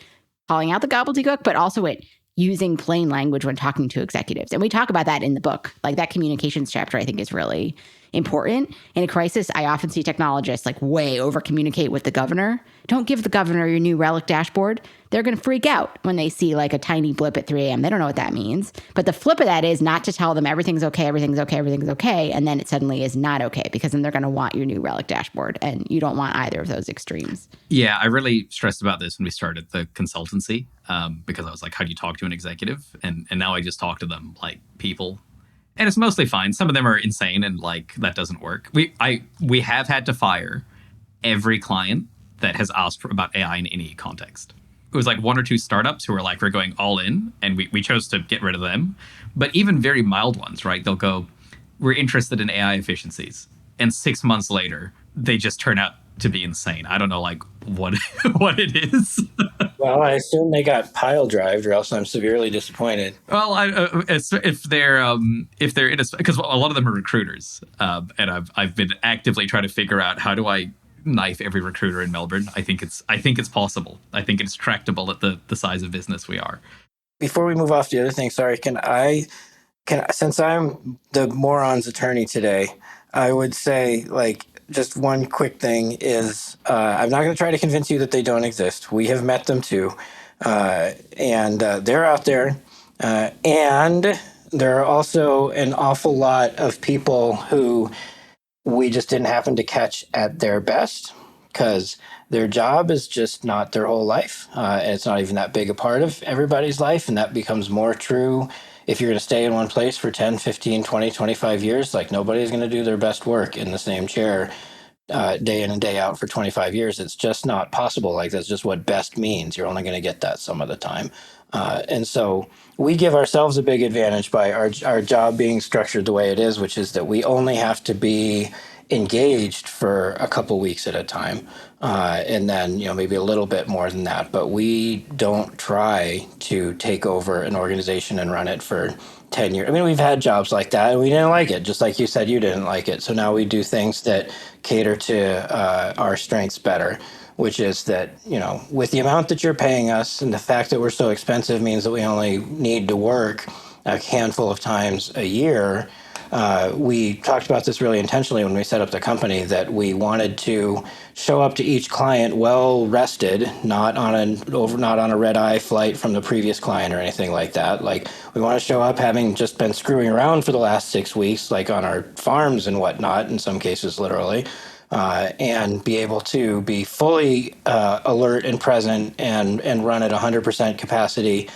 calling out the gobbledygook, but also at using plain language when talking to executives. And we talk about that in the book. Like that communications chapter, I think, is really important. In a crisis, I often see technologists like way over communicate with the governor. Don't give the governor your new relic dashboard. They're going to freak out when they see like a tiny blip at 3 a.m. They don't know what that means. But the flip of that is not to tell them everything's okay, everything's okay, everything's okay. And then it suddenly is not okay, because then they're going to want your new relic dashboard. And you don't want either of those extremes. Yeah, I really stressed about this when we started the consultancy, because I was like, how do you talk to an executive? And now I just talk to them like people. And it's mostly fine. Some of them are insane and like that doesn't work. We have had to fire every client that has asked about AI in any context. It was like 1 or 2 startups who were like, we're going all in, and we chose to get rid of them. But even very mild ones, right? They'll go, we're interested in AI efficiencies. And 6 months later, they just turn out to be insane. I don't know like what what it is. Well, I assume they got pile drived, or else I'm severely disappointed. Well, if they're in a, because a lot of them are recruiters, and I've been actively trying to figure out how do I knife every recruiter in Melbourne. I think it's possible. I think it's tractable at the size of business we are. Before we move off the other thing, sorry, can since I'm the moron's attorney today, I would say like just one quick thing is I'm not going to try to convince you that they don't exist. We have met them too, and they're out there, and there are also an awful lot of people who we just didn't happen to catch at their best, because their job is just not their whole life. And it's not even that big a part of everybody's life. And that becomes more true if you're going to stay in one place for 10, 15, 20, 25 years. Like nobody's going to do their best work in the same chair day in and day out for 25 years. It's just not possible. Like that's just what best means. You're only going to get that some of the time. And so we give ourselves a big advantage by our job being structured the way it is, which is that we only have to be engaged for a couple weeks at a time, and then maybe a little bit more than that. But we don't try to take over an organization and run it for 10 years. I mean, we've had jobs like that and we didn't like it, just like you said you didn't like it. So now we do things that cater to our strengths better. which is that, with the amount that you're paying us and the fact that we're so expensive means that we only need to work a handful of times a year. We talked about this really intentionally when we set up the company, that we wanted to show up to each client well rested, not on a red eye flight from the previous client or anything like that. Like, we want to show up having just been screwing around for the last 6 weeks, like on our farms and whatnot, in some cases literally, and be able to be fully alert and present and run at 100% capacity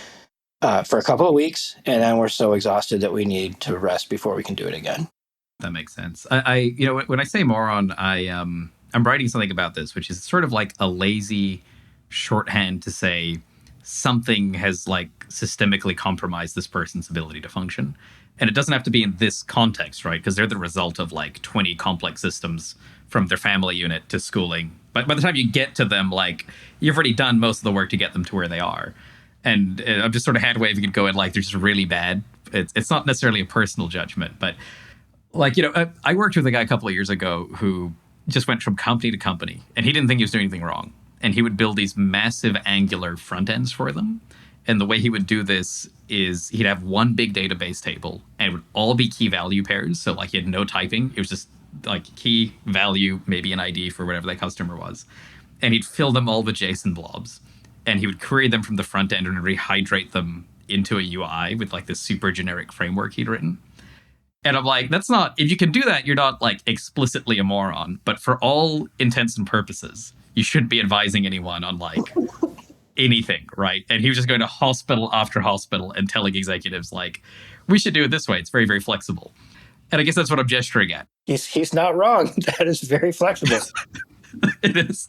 for a couple of weeks, and then we're so exhausted that we need to rest before we can do it again. That makes sense. When I say moron, I'm writing something about this, which is sort of like a lazy shorthand to say something has like systemically compromised this person's ability to function. And it doesn't have to be in this context, right? Because they're the result of like 20 complex systems from their family unit to schooling. But by the time you get to them, like, you've already done most of the work to get them to where they are. And I'm just sort of hand waving and going like, they're just really bad. It's not necessarily a personal judgment, but like, I worked with a guy a couple of years ago who just went from company to company, and he didn't think he was doing anything wrong. And he would build these massive Angular front ends for them. And the way he would do this is he'd have one big database table, and it would all be key value pairs. So like, he had no typing. It was just like key value, maybe an ID for whatever that customer was. And he'd fill them all with JSON blobs. And he would query them from the front end and rehydrate them into a UI with like this super generic framework he'd written. And I'm like, that's not, if you can do that, you're not like explicitly a moron. But for all intents and purposes, you shouldn't be advising anyone on like anything, right? And he was just going to hospital after hospital and telling executives like, we should do it this way. It's very, very flexible. And I guess that's what I'm gesturing at. He's not wrong. That is very flexible. It is.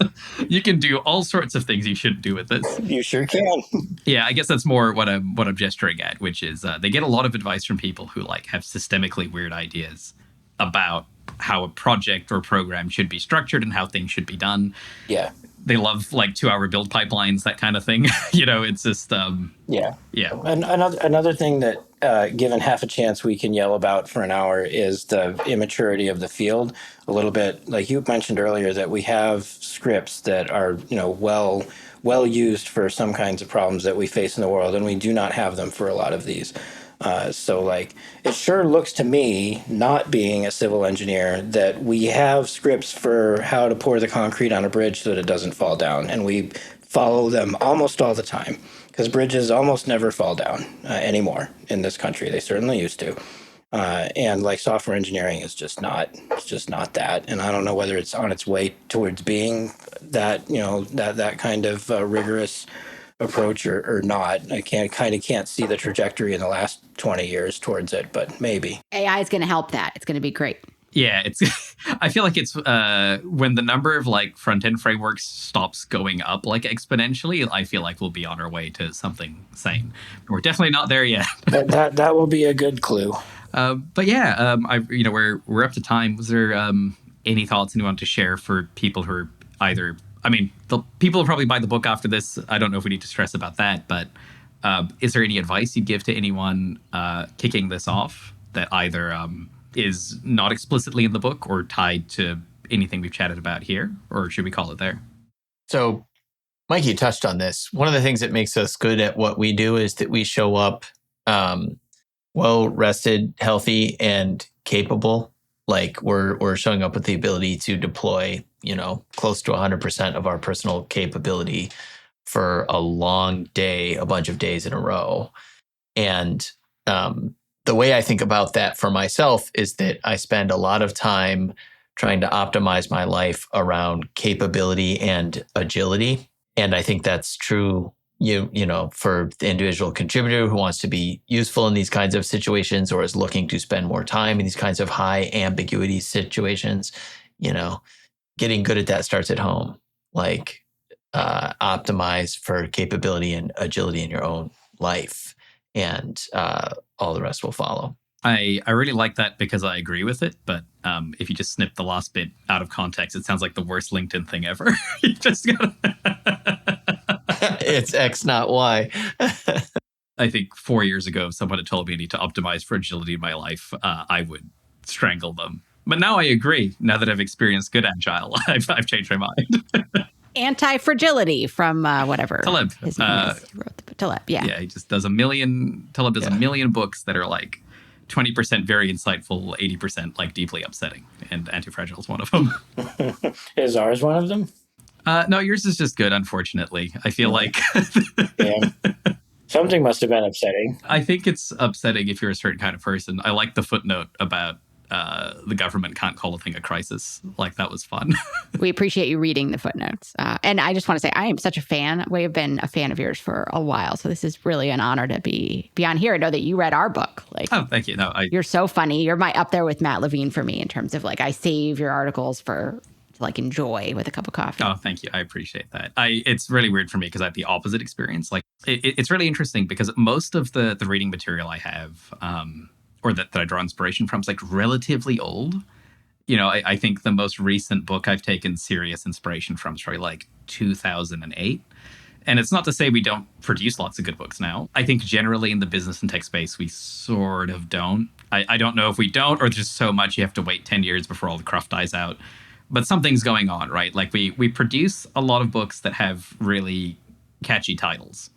You can do all sorts of things you shouldn't do with this. You sure can. Yeah, I guess that's more what I'm gesturing at, which is they get a lot of advice from people who like have systemically weird ideas about how a project or program should be structured and how things should be done. Yeah. They love like 2-hour build pipelines, that kind of thing. It's just yeah. And another thing that given half a chance we can yell about for an hour is the immaturity of the field. A little bit like you mentioned earlier, that we have scripts that are well used for some kinds of problems that we face in the world, and we do not have them for a lot of these. So like, it sure looks to me, not being a civil engineer, that we have scripts for how to pour the concrete on a bridge so that it doesn't fall down. And we follow them almost all the time, because bridges almost never fall down anymore in this country. They certainly used to. And like, software engineering is just not that. And I don't know whether it's on its way towards being that, that kind of rigorous approach or not. I can't see the trajectory in the last 20 years towards it, but maybe. AI is going to help that. It's going to be great. Yeah, I feel like it's when the number of like front end frameworks stops going up like exponentially, I feel like we'll be on our way to something sane. We're definitely not there yet. that will be a good clue. But yeah, we're up to time. Was there any thoughts anyone to share for people who are either? I mean, the people will probably buy the book after this. I don't know if we need to stress about that, but is there any advice you'd give to anyone kicking this off that either is not explicitly in the book or tied to anything we've chatted about here, or should we call it there? So, Mikey touched on this. One of the things that makes us good at what we do is that we show up well rested, healthy, and capable. Like we're showing up with the ability to deploy, close to 100% of our personal capability for a long day, a bunch of days in a row. And the way I think about that for myself is that I spend a lot of time trying to optimize my life around capability and agility. And I think that's true, for the individual contributor who wants to be useful in these kinds of situations or is looking to spend more time in these kinds of high ambiguity situations. Getting good at that starts at home. Like optimize for capability and agility in your own life, and all the rest will follow. I really like that because I agree with it. But if you just snip the last bit out of context, it sounds like the worst LinkedIn thing ever. You just gotta. It's X, not Y. I think 4 years ago, if someone had told me I need to optimize for agility in my life, I would strangle them. But now I agree. Now that I've experienced good agile, I've changed my mind. Anti-fragility from whatever Taleb. his name is. He wrote the Taleb. Yeah. Yeah, he just does Taleb does a million books that are like 20% very insightful, 80% like deeply upsetting. And Antifragile is one of them. Is ours one of them? No, yours is just good, unfortunately. I feel like... Yeah. Something must have been upsetting. I think it's upsetting if you're a certain kind of person. I like the footnote about the government can't call a thing a crisis. Like, that was fun. We appreciate you reading the footnotes. And I just want to say, I am such a fan. We have been a fan of yours for a while. So this is really an honor to be on here and know that you read our book. Like, oh, thank you. No, you're so funny. You're up there with Matt Levine for me in terms of like, I save your articles to like enjoy with a cup of coffee. Oh, thank you. I appreciate that. It's really weird for me because I have the opposite experience. Like, it's really interesting because most of the reading material I have, or that I draw inspiration from, is like relatively old. You know, I think the most recent book I've taken serious inspiration from is probably like 2008. And it's not to say we don't produce lots of good books now. I think generally in the business and tech space, we sort of don't. I don't know if we don't, or there's just so much you have to wait 10 years before all the cruft dies out. But something's going on, right? Like we produce a lot of books that have really catchy titles.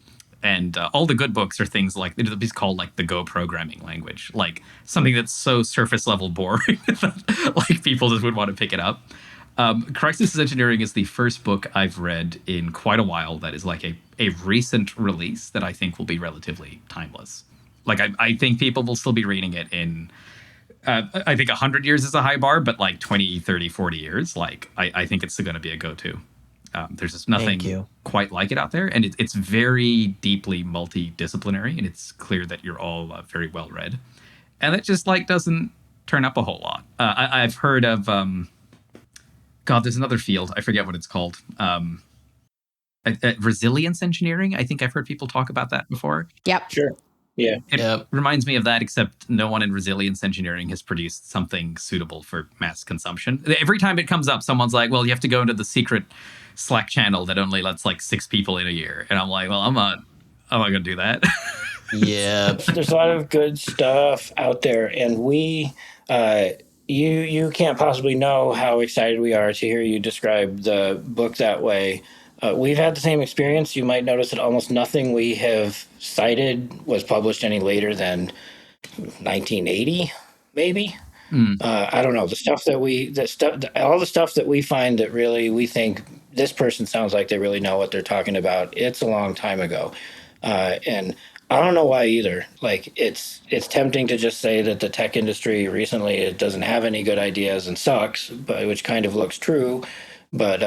And all the good books are things like, it's called like the Go programming language, like something that's so surface level boring that like people just would want to pick it up. Crisis Engineering is the first book I've read in quite a while that is like a recent release that I think will be relatively timeless. Like I think people will still be reading it in, I think 100 years is a high bar, but like 20, 30, 40 years, like I think it's going to be a go-to. There's just nothing quite like it out there. And it's very deeply multidisciplinary. And it's clear that you're all very well read. And it just like doesn't turn up a whole lot. I've heard of, there's another field. I forget what it's called. Resilience engineering. I think I've heard people talk about that before. Yep. Sure. Yeah. It reminds me of that, except no one in resilience engineering has produced something suitable for mass consumption. Every time it comes up, someone's like, well, you have to go into the secret Slack channel that only lets like 6 people in a year. And I'm like, well, I'm not going to do that. Yeah. There's a lot of good stuff out there. And we, you can't possibly know how excited we are to hear you describe the book that way. We've had the same experience. You might notice that almost nothing we have cited was published any later than 1980, maybe. I don't know. All the stuff that we find that really we think this person sounds like they really know what they're talking about. It's a long time ago, and I don't know why either. Like it's tempting to just say that the tech industry recently it doesn't have any good ideas and sucks, but which kind of looks true. But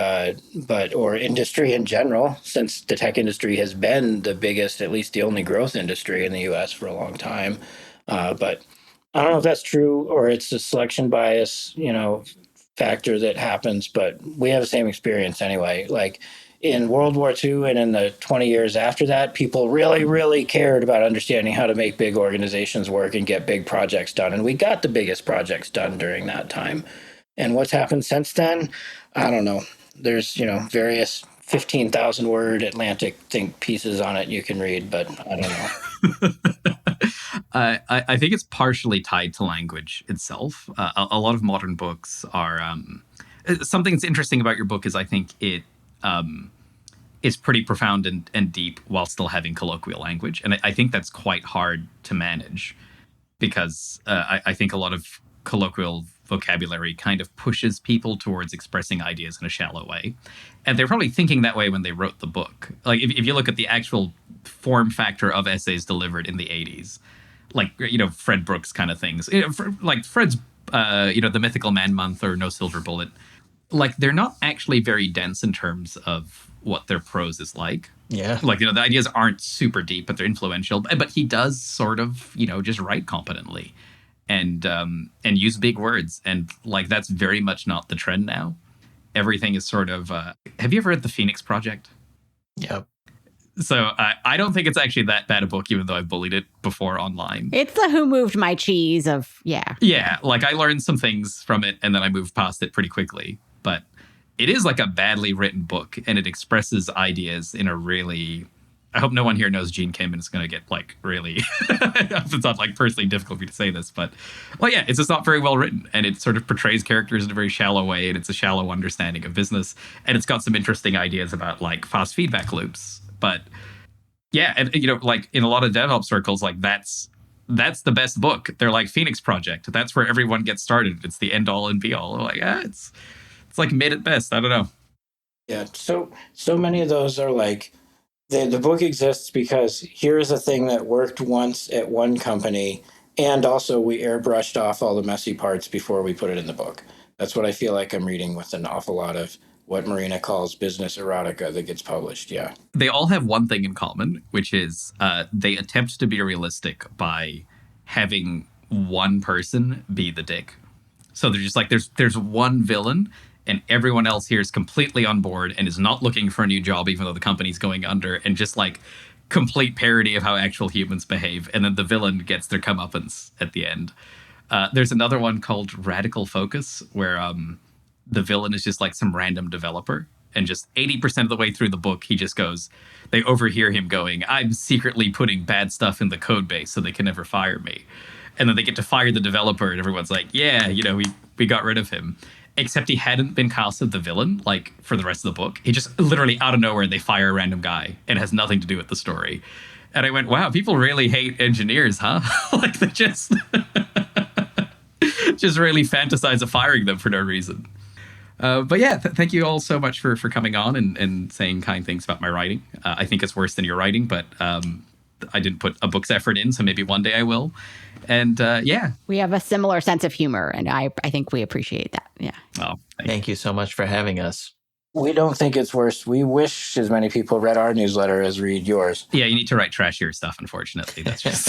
or industry in general, since the tech industry has been the biggest, at least the only growth industry in the U.S. for a long time. But I don't know if that's true or it's a selection bias, factor that happens. But we have the same experience anyway. Like in World War II and in the 20 years after that, people really, really cared about understanding how to make big organizations work and get big projects done. And we got the biggest projects done during that time. And what's happened since then? I don't know. There's, various 15,000 word Atlantic think pieces on it you can read, but I don't know. I think it's partially tied to language itself. A lot of modern books are... something that's interesting about your book is I think it is pretty profound and deep while still having colloquial language. And I think that's quite hard to manage because I think a lot of colloquial vocabulary kind of pushes people towards expressing ideas in a shallow way. And they're probably thinking that way when they wrote the book. Like if you look at the actual form factor of essays delivered in the 80s, like, Fred Brooks kind of things, like Fred's, The Mythical Man Month or No Silver Bullet, like they're not actually very dense in terms of what their prose is like. Yeah. Like, the ideas aren't super deep, but they're influential. But he does sort of, just write competently. And use big words. And like, that's very much not the trend now. Everything is sort of, have you ever read The Phoenix Project? Yep. So I don't think it's actually that bad a book, even though I've bullied it before online. It's the Who Moved My Cheese of, yeah. Yeah, like I learned some things from it and then I moved past it pretty quickly. But it is like a badly written book and it expresses ideas in a really I hope no one here knows Gene Kim and it's going to get like really, it's not like personally difficult for me to say this, but well, yeah, it's just not very well written, and it sort of portrays characters in a very shallow way, and it's a shallow understanding of business, and it's got some interesting ideas about like fast feedback loops. But yeah, and you know, like in a lot of DevOps circles, like that's the best book. They're like Phoenix Project. That's where everyone gets started. It's the end all and be all. Like, it's like mid at best. I don't know. Yeah. So many of those are like, the book exists because here's a thing that worked once at one company, and also we airbrushed off all the messy parts before we put it in the book. That's what I feel like I'm reading with an awful lot of what Marina calls business erotica that gets published. Yeah. They all have one thing in common, which is they attempt to be realistic by having one person be the dick. So they're just like, there's one villain, and everyone else here is completely on board and is not looking for a new job, even though the company's going under, and just like complete parody of how actual humans behave. And then the villain gets their comeuppance at the end. There's another one called Radical Focus, where the villain is just like some random developer. And just 80% of the way through the book, he just goes, they overhear him going, I'm secretly putting bad stuff in the code base so they can never fire me. And then they get to fire the developer, and everyone's like, yeah, you know, we got rid of him. Except he hadn't been casted the villain, like, for the rest of the book. He just literally out of nowhere, they fire a random guy, and it has nothing to do with the story. And I went, wow, people really hate engineers, huh? Like, they just really fantasize of firing them for no reason. But yeah, thank you all so much for coming on and saying kind things about my writing. I think it's worse than your writing, but I didn't put a book's effort in, so maybe one day I will. And yeah. We have a similar sense of humor, and I think we appreciate that. Yeah. Oh, thank you so much for having us. We don't think it's worse. We wish as many people read our newsletter as read yours. Yeah, you need to write trashier stuff, unfortunately. That's just...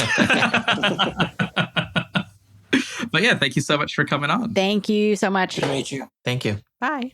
But yeah, thank you so much for coming on. Thank you so much. Good to meet you. Thank you. Bye.